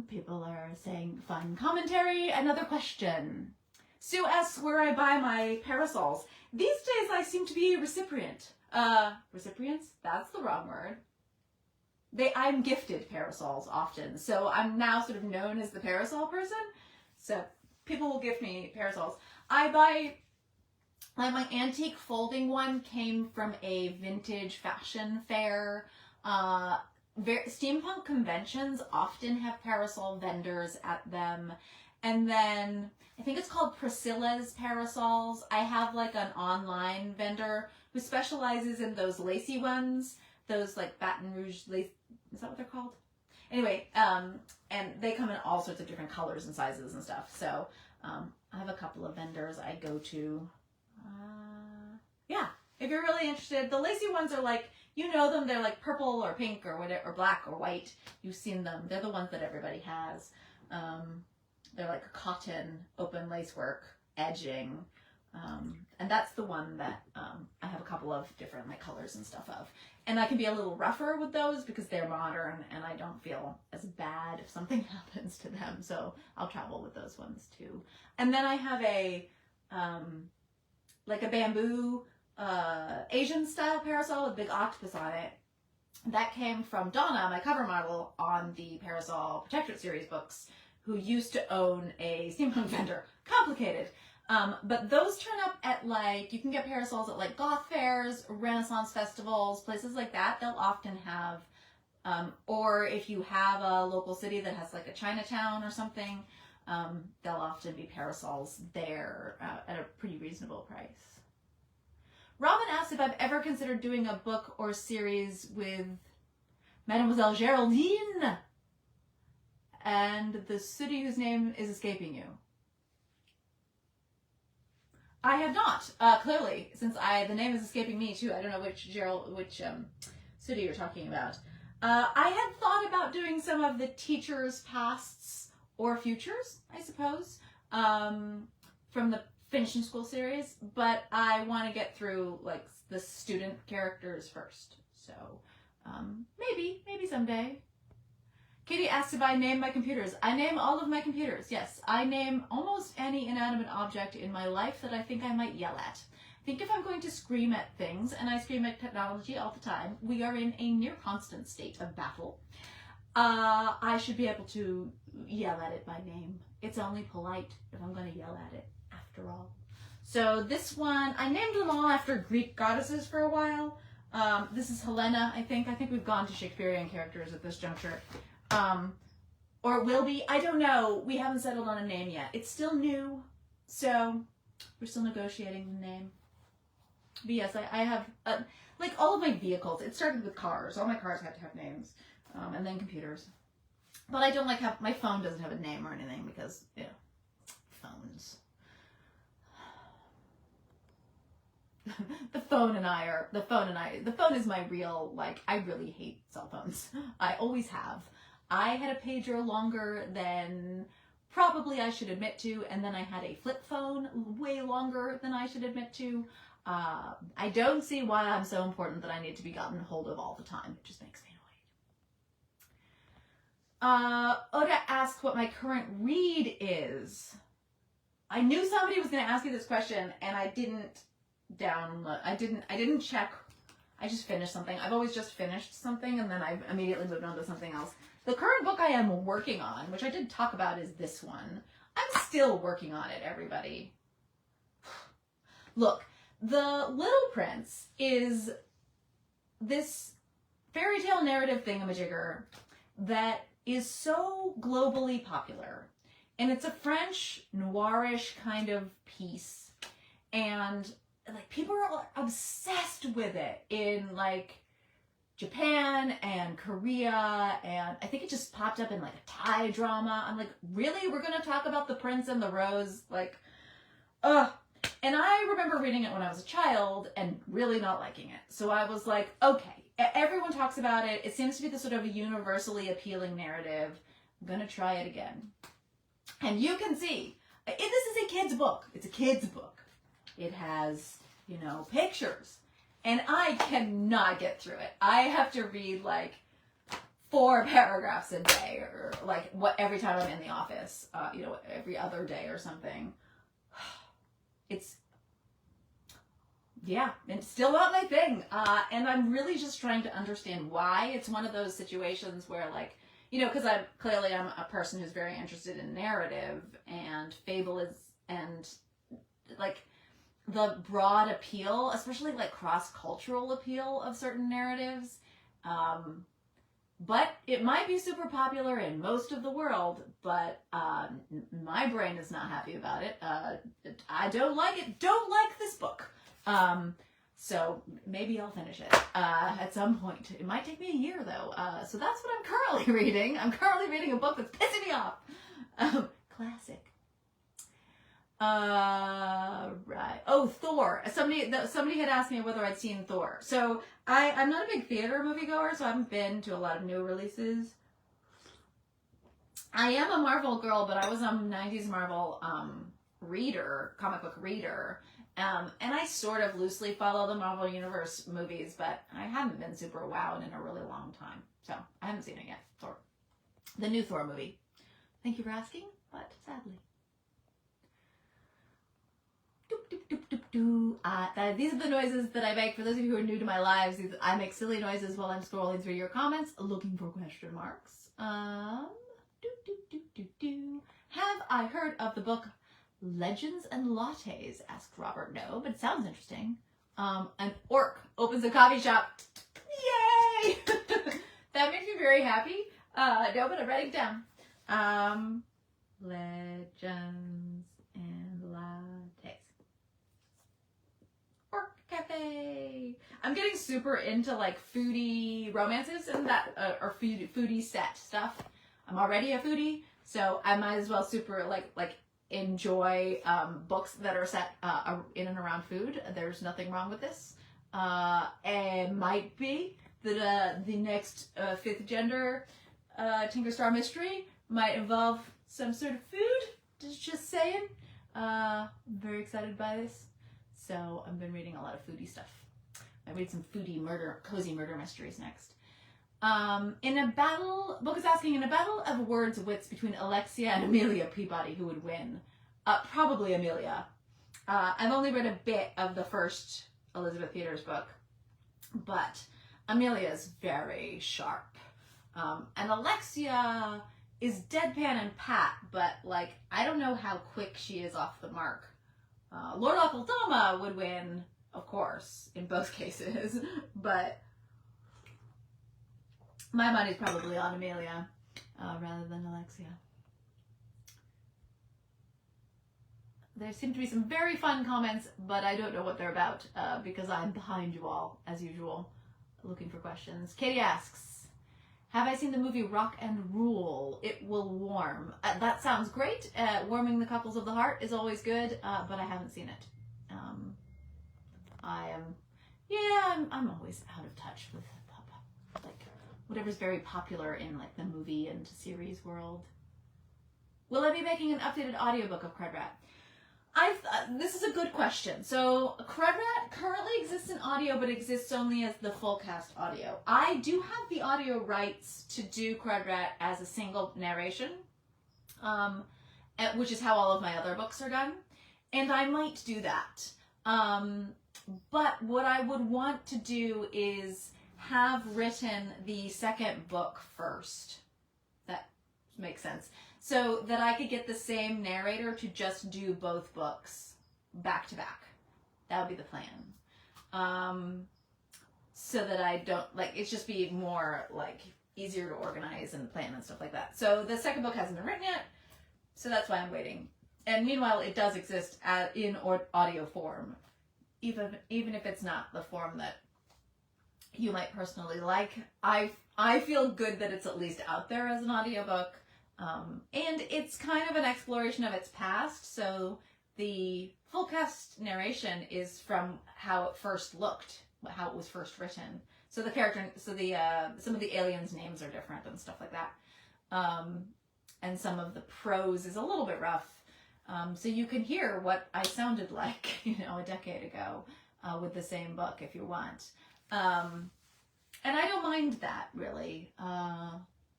People are saying fun commentary. Another question. Sue asks where I buy my parasols. These days I seem to be a recipient. Recipients? That's the wrong word. I'm gifted parasols often, so I'm now sort of known as the parasol person. So people will gift me parasols. I buy, like, my antique folding one came from a vintage fashion fair. Steampunk conventions often have parasol vendors at them, And then I think it's called Priscilla's Parasols. I have like an online vendor who specializes in those lacy ones, those like Baton Rouge lace. Is that what they're called? Anyway, and they come in all sorts of different colors and sizes and stuff. So I have a couple of vendors I go to. Yeah, if you're really interested, the lacy ones are like, you know them, they're like purple or pink or whatever, or black or white. You've seen them. They're the ones that everybody has. They're like cotton, open lacework, edging. And that's the one that I have a couple of different like colors and stuff of. And I can be a little rougher with those because they're modern and I don't feel as bad if something happens to them. So I'll travel with those ones too. And then I have a like a bamboo Asian style parasol with a big octopus on it. That came from Donna, my cover model on the Parasol Protectorate series books, who used to own a steampunk vendor. Complicated. But those turn up at like, you can get parasols at like goth fairs, Renaissance festivals, places like that. They'll often have, or if you have a local city that has like a Chinatown or something, they'll often be parasols there at a pretty reasonable price. Robin asked if I've ever considered doing a book or series with Mademoiselle Geraldine and the city whose name is escaping you. I have not, clearly, since the name is escaping me too. I don't know which city you're talking about. I had thought about doing some of the teachers' pasts or futures, I suppose, from the Finishing School series, but I want to get through like the student characters first. So maybe someday. Katie asked if I name my computers. I name all of my computers, yes. I name almost any inanimate object in my life that I think I might yell at. I think if I'm going to scream at things, and I scream at technology all the time, we are in a near constant state of battle. I should be able to yell at it by name. It's only polite if I'm going to yell at it, after all. So this one, I named them all after Greek goddesses for a while. This is Helena, I think. I think we've gone to Shakespearean characters at this juncture. Or will be. I don't know. We haven't settled on a name yet. It's still new, so we're still negotiating the name. But yes, I have, like all of my vehicles, it started with cars. All my cars had to have names, and then computers. But I don't like my phone doesn't have a name or anything because, you know, phones. The phone is my real, like, I really hate cell phones. I always have. I had a pager longer than probably I should admit to, and then I had a flip phone way longer than I should admit to. I don't see why I'm so important that I need to be gotten hold of all the time. It just makes me annoyed. Oda asked what my current read is. I knew somebody was going to ask you this question, and I didn't download. I didn't check. I just finished something. I've always just finished something, and then I've immediately moved on to something else. The current book I am working on, which I did talk about, is this one. I'm still working on it, everybody. Look, The Little Prince is this fairy tale narrative thingamajigger that is so globally popular. And it's a French noirish kind of piece. And like people are obsessed with it in like Japan and Korea, and I think it just popped up in like a Thai drama. I'm like, really? We're gonna talk about the Prince and the Rose? Like, ugh. And I remember reading it when I was a child and really not liking it. So I was like, okay, everyone talks about it. It seems to be the sort of a universally appealing narrative. I'm gonna try it again. And you can see, this is a kid's book. It's a kid's book. It has, you know, pictures. And I cannot get through it. I have to read like 4 paragraphs a day, or like every time I'm in the office, you know, every other day or something. It's still not my thing. And I'm really just trying to understand why. It's one of those situations where like, you know, because I'm a person who's very interested in narrative, and fable is, and like the broad appeal, especially like cross-cultural appeal of certain narratives, but it might be super popular in most of the world, but my brain is not happy about it. I don't like it. Don't like this book. So maybe I'll finish it at some point. It might take me a year, though. So that's what I'm currently reading. I'm currently reading a book that's pissing me off. Classic. Right. Oh, Thor. Somebody had asked me whether I'd seen Thor. So I'm not a big theater moviegoer, so I haven't been to a lot of new releases. I am a Marvel girl, but I was a 90s Marvel comic book reader. And I sort of loosely follow the Marvel Universe movies, but I haven't been super wowed in a really long time. So I haven't seen it yet. Thor. The new Thor movie. Thank you for asking, but sadly. These are the noises that I make. For those of you who are new to my lives, I make silly noises while I'm scrolling through your comments, looking for question marks. Have I heard of the book Legends and Lattes? Asked Robert. No, but it sounds interesting. An orc opens a coffee shop. Yay! That makes me very happy. No, but I'm writing it down. Legends and Lattes. Orc Cafe. I'm getting super into like foodie romances and that, or foodie set stuff. I'm already a foodie, so I might as well super like enjoy books that are set in and around food. There's nothing wrong with this. It might be that the next fifth gender Tinker Star mystery might involve some sort of food. Just saying. I'm very excited by this. So I've been reading a lot of foodie stuff. I read some foodie cozy murder mysteries next. Book is asking, in a battle of words wits between Alexia and Amelia Peabody, who would win? Probably Amelia. I've only read a bit of the first Elizabeth Peters book, but Amelia's very sharp. And Alexia is deadpan and pat, but like, I don't know how quick she is off the mark. Lord Aquildama would win, of course, in both cases, but my money's probably on Amelia rather than Alexia. There seem to be some very fun comments, but I don't know what they're about because I'm behind you all, as usual, looking for questions. Katie asks, have I seen the movie Rock and Rule? It will warm. That sounds great. Warming the cockles of the heart is always good, but I haven't seen it. I'm always out of touch with like whatever's very popular in like the movie and series world. Will I be making an updated audiobook of CRUDRAT? This is a good question. So CRUDRAT currently exists in audio, but exists only as the full cast audio. I do have the audio rights to do CRUDRAT as a single narration, which is how all of my other books are done. And I might do that. But what I would want to do is have written the second book first. That makes sense. So that I could get the same narrator to just do both books back to back. That would be the plan. So that I don't, like, it's just be more, like, easier to organize and plan and stuff like that. So the second book hasn't been written yet, so that's why I'm waiting. And meanwhile, it does exist in audio form, even if it's not the form that you might personally like. I feel good that it's at least out there as an audiobook. And it's kind of an exploration of its past, so the full cast narration is from how it first looked, how it was first written. So the some of the aliens' names are different and stuff like that. And some of the prose is a little bit rough. So you can hear what I sounded like, a decade ago, with the same book if you want. And I don't mind that, really.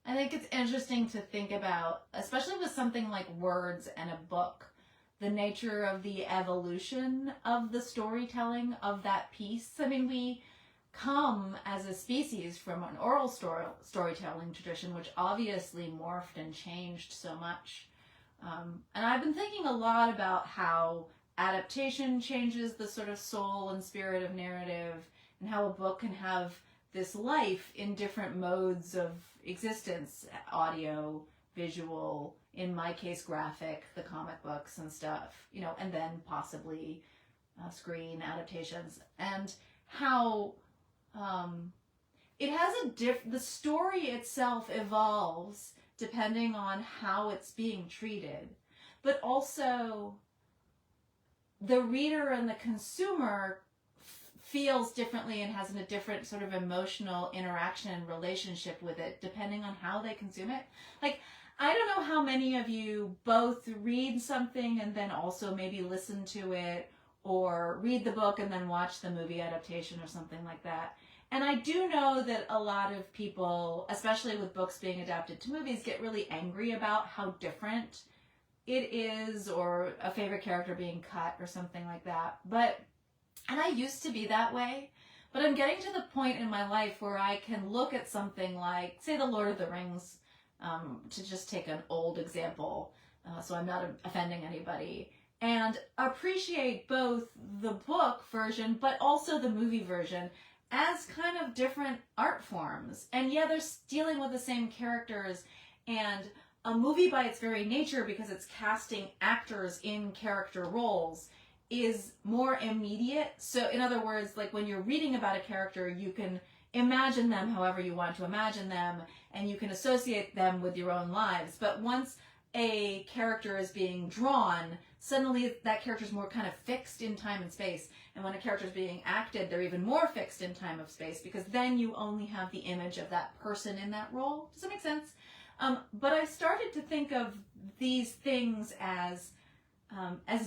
I think it's interesting to think about, especially with something like words and a book, the nature of the evolution of the storytelling of that piece. I mean, we come as a species from an oral storytelling tradition, which obviously morphed and changed so much. And I've been thinking a lot about how adaptation changes the sort of soul and spirit of narrative, and how a book can have this life in different modes of existence, audio, visual, in my case graphic, the comic books and stuff, you know, and then possibly screen adaptations, and how it has the story itself evolves depending on how it's being treated, but also the reader and the consumer feels differently and has a different sort of emotional interaction and relationship with it depending on how they consume it. Like, I don't know how many of you both read something and then also maybe listen to it, or read the book and then watch the movie adaptation or something like that. And I do know that a lot of people, especially with books being adapted to movies, get really angry about how different it is, or a favorite character being cut or something like that. And I used to be that way, but I'm getting to the point in my life where I can look at something like, say, The Lord of the Rings, to just take an old example, so I'm not offending anybody, and appreciate both the book version but also the movie version as kind of different art forms. And yeah, they're dealing with the same characters, and a movie by its very nature, because it's casting actors in character roles, is more immediate. So in other words, like when you're reading about a character, you can imagine them however you want to imagine them, and you can associate them with your own lives. But once a character is being drawn, suddenly that character is more kind of fixed in time and space. And when a character is being acted, they're even more fixed in time and space, because then you only have the image of that person in that role. Does that make sense? But I started to think of these things as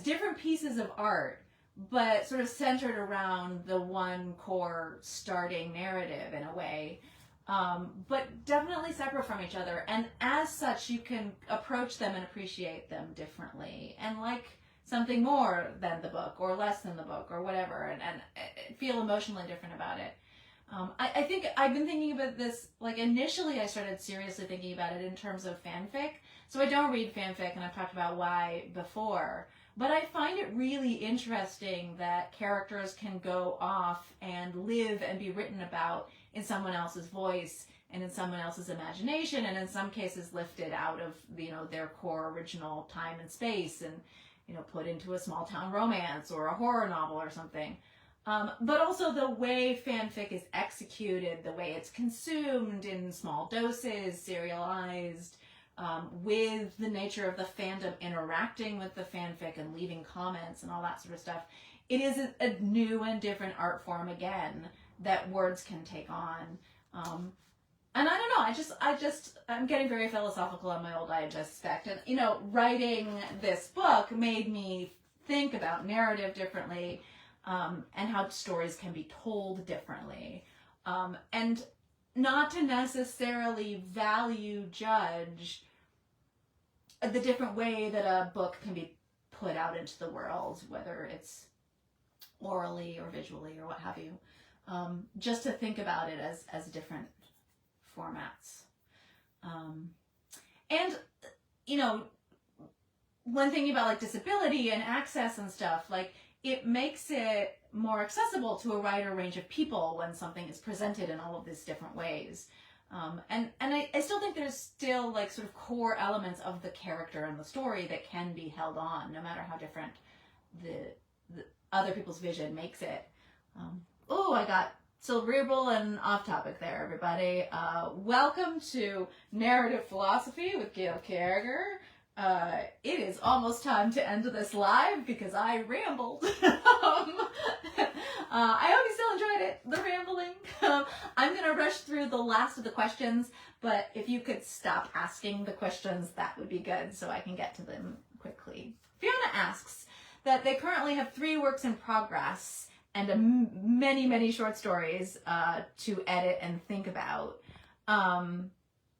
different pieces of art, but sort of centered around the one core starting narrative in a way, but definitely separate from each other. And as such, you can approach them and appreciate them differently, and like something more than the book or less than the book or whatever, and feel emotionally different about it. I think I've been thinking about this, like initially I started seriously thinking about it in terms of fanfic. So I don't read fanfic, and I've talked about why before, but I find it really interesting that characters can go off and live and be written about in someone else's voice and in someone else's imagination, and in some cases lifted out of, you know, their core original time and space, and, you know, put into a small town romance or a horror novel or something. But also the way fanfic is executed, the way it's consumed in small doses, serialized, with the nature of the fandom interacting with the fanfic and leaving comments and all that sort of stuff. It is a new and different art form again that words can take on. And I don't know, I'm getting very philosophical on my old age, I suspect. And, you know, writing this book made me think about narrative differently, and how stories can be told differently. And not to necessarily judge the different way that a book can be put out into the world, whether it's orally or visually or what have you. Just to think about it as different formats. And, you know, when thinking about like disability and access and stuff, like it makes it more accessible to a wider range of people when something is presented in all of these different ways. And I still think there's still like sort of core elements of the character and the story that can be held on, no matter how different the other people's vision makes it. Oh, I got cerebral and off topic there, everybody. Welcome to Narrative Philosophy with Gail Carriger. It is almost time to end this live because I rambled. I hope you still enjoyed it, the rambling. I'm going to rush through the last of the questions, but if you could stop asking the questions, that would be good so I can get to them quickly. Fiona asks that they currently have 3 works in progress and many, many short stories to edit and think about.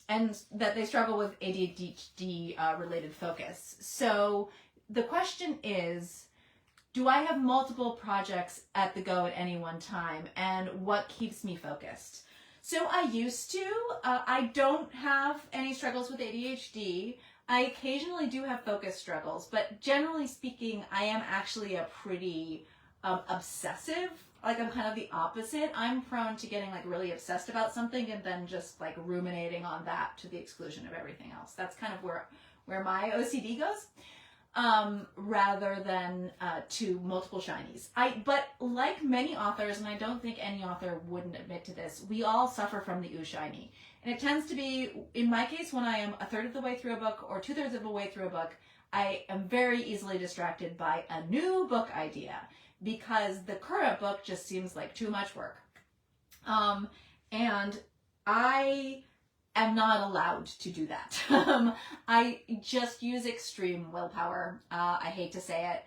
And that they struggle with ADHD related focus. So the question is, do I have multiple projects at the go at any one time, and what keeps me focused? So I used to. I don't have any struggles with ADHD. I occasionally do have focus struggles, but generally speaking, I am actually a pretty obsessive. Like, I'm kind of the opposite. I'm prone to getting like really obsessed about something and then just like ruminating on that to the exclusion of everything else. That's kind of where my OCD goes, rather than to multiple shinies. But like many authors, and I don't think any author wouldn't admit to this, we all suffer from the ooh shiny. And it tends to be, in my case, when I am a third of the way through a book or 2/3 of the way through a book, I am very easily distracted by a new book idea, because the current book just seems like too much work. And I am not allowed to do that. I just use extreme willpower. I hate to say it.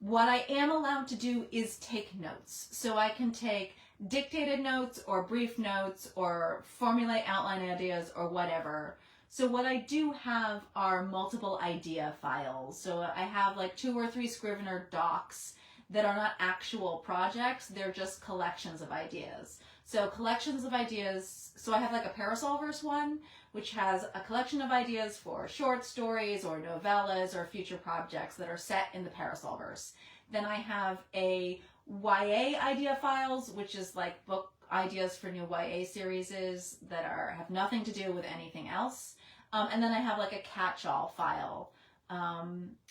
What I am allowed to do is take notes. So I can take dictated notes or brief notes or formulate outline ideas or whatever. So what I do have are multiple idea files. So I have like 2 or 3 Scrivener docs that are not actual projects. They're just collections of ideas. So collections of ideas. So I have like a Parasol verse one, which has a collection of ideas for short stories or novellas or future projects that are set in the Parasol verse. Then I have a YA idea files, which is like book ideas for new YA series that have nothing to do with anything else. And then I have like a catch-all file,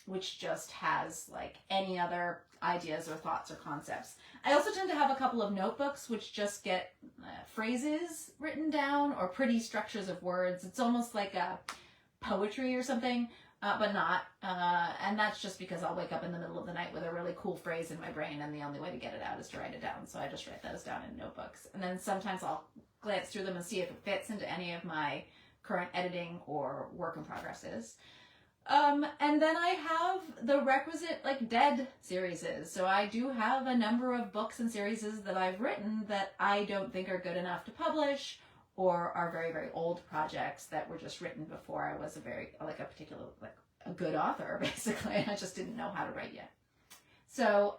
which just has like any other ideas or thoughts or concepts. I also tend to have a couple of notebooks which just get phrases written down or pretty structures of words. It's almost like a poetry or something, but not. And that's just because I'll wake up in the middle of the night with a really cool phrase in my brain, and the only way to get it out is to write it down. So I just write those down in notebooks. And then sometimes I'll glance through them and see if it fits into any of my current editing or work in progresses. And then I have the requisite like dead series. So I do have a number of books and series that I've written that I don't think are good enough to publish, or are very, very old projects that were just written before I was a good author, basically. I just didn't know how to write yet. So,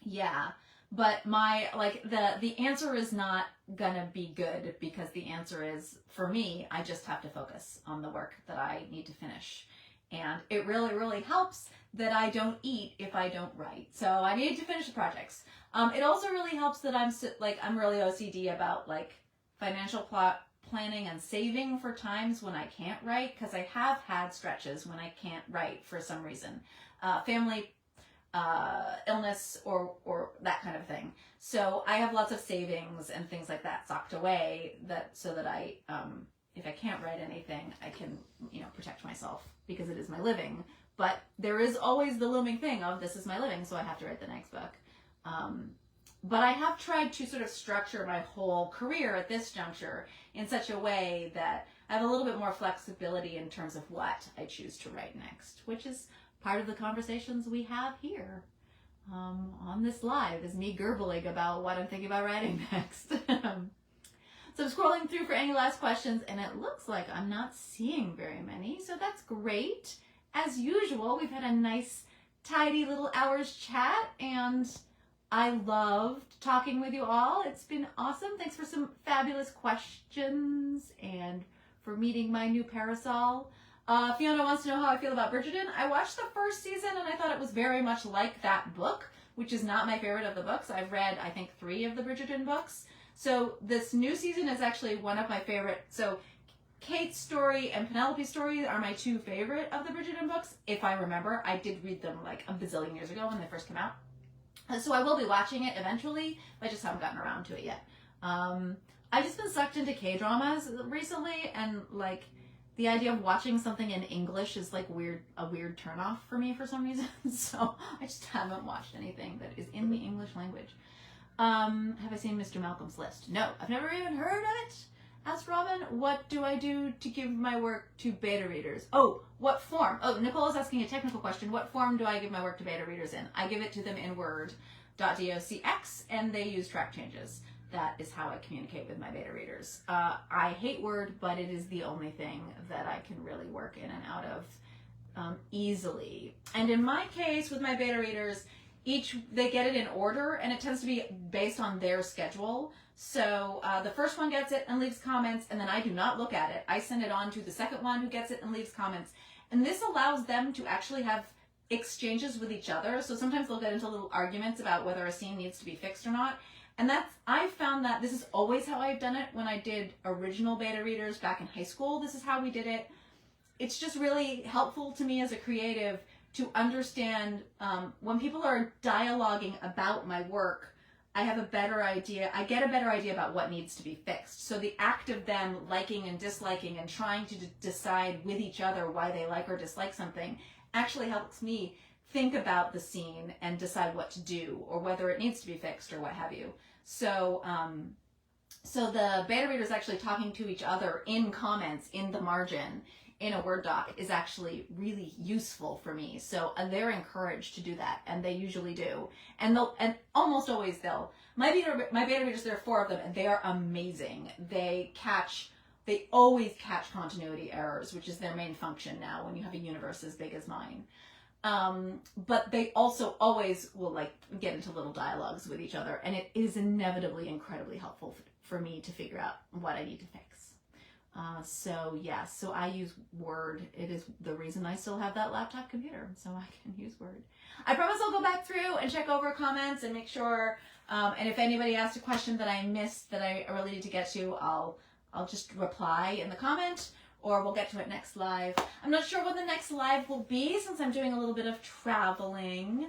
yeah. But the answer is not gonna be good, because the answer is, for me, I just have to focus on the work that I need to finish. And it really, really helps that I don't eat if I don't write. So I need to finish the projects. It also really helps that I'm really OCD about like financial planning and saving for times when I can't write, because I have had stretches when I can't write for some reason. Family illness or that kind of thing. So I have lots of savings and things like that socked away so that I, if I can't write anything, I can, protect myself, because it is my living. But there is always the looming thing of this is my living, so I have to write the next book. But I have tried to sort of structure my whole career at this juncture in such a way that I have a little bit more flexibility in terms of what I choose to write next, which is part of the conversations we have here on this live, is me gurgling about what I'm thinking about writing next. So I'm scrolling through for any last questions, and it looks like I'm not seeing very many, so that's great. As usual, we've had a nice, tidy little hour's chat, and I loved talking with you all. It's been awesome. Thanks for some fabulous questions and for meeting my new Parasol. Fiona wants to know how I feel about Bridgerton. I watched the first season and I thought it was very much like that book, which is not my favorite of the books. I've read, I think, 3 of the Bridgerton books. So this new season is actually one of my favorite. So Kate's story and Penelope's story are my 2 favorite of the Bridgerton books, if I remember. I did read them like a bazillion years ago when they first came out. So I will be watching it eventually, but I just haven't gotten around to it yet. I've just been sucked into K-dramas recently, and like the idea of watching something in English is like a weird turnoff for me for some reason. So I just haven't watched anything that is in the English language. Have I seen Mr. Malcolm's List? No, I've never even heard of it. Asked Robin, what do I do to give my work to beta readers? Oh, what form? Oh, Nicole is asking a technical question. What form do I give my work to beta readers in? I give it to them in Word.docx, and they use track changes. That is how I communicate with my beta readers. I hate Word, but it is the only thing that I can really work in and out of easily. And in my case, with my beta readers, they get it in order, and it tends to be based on their schedule. So the first one gets it and leaves comments, and then I do not look at it. I send it on to the second one who gets it and leaves comments. And this allows them to actually have exchanges with each other. So sometimes they'll get into little arguments about whether a scene needs to be fixed or not. And I found that this is always how I've done it when I did original beta readers back in high school. This is how we did it. It's just really helpful to me as a creative to understand when people are dialoguing about my work, I have a better idea. I get a better idea about what needs to be fixed. So the act of them liking and disliking and trying to decide with each other why they like or dislike something actually helps me think about the scene and decide what to do or whether it needs to be fixed or what have you. So, so the beta readers actually talking to each other in comments in the margin in a Word doc is actually really useful for me. So they're encouraged to do that, and they usually do. And almost always they'll. My beta readers, there are 4 of them, and they are amazing. They always catch continuity errors, which is their main function now when you have a universe as big as mine. But they also always will like get into little dialogues with each other, and it is inevitably incredibly helpful for me to figure out what I need to fix. So yes, so I use Word. It is the reason I still have that laptop computer, so I can use Word. I promise I'll go back through and check over comments and make sure, and if anybody asked a question that I missed that I really need to get to, I'll just reply in the comment, or we'll get to it next live. I'm not sure when the next live will be since I'm doing a little bit of traveling,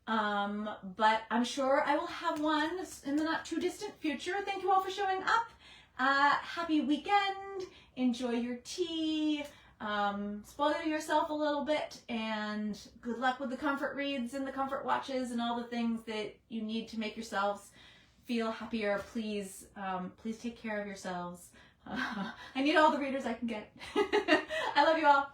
but I'm sure I will have one in the not too distant future. Thank you all for showing up. Happy weekend, enjoy your tea, spoil yourself a little bit, and good luck with the comfort reads and the comfort watches and all the things that you need to make yourselves feel happier. Please, please take care of yourselves. I need all the readers I can get. I love you all.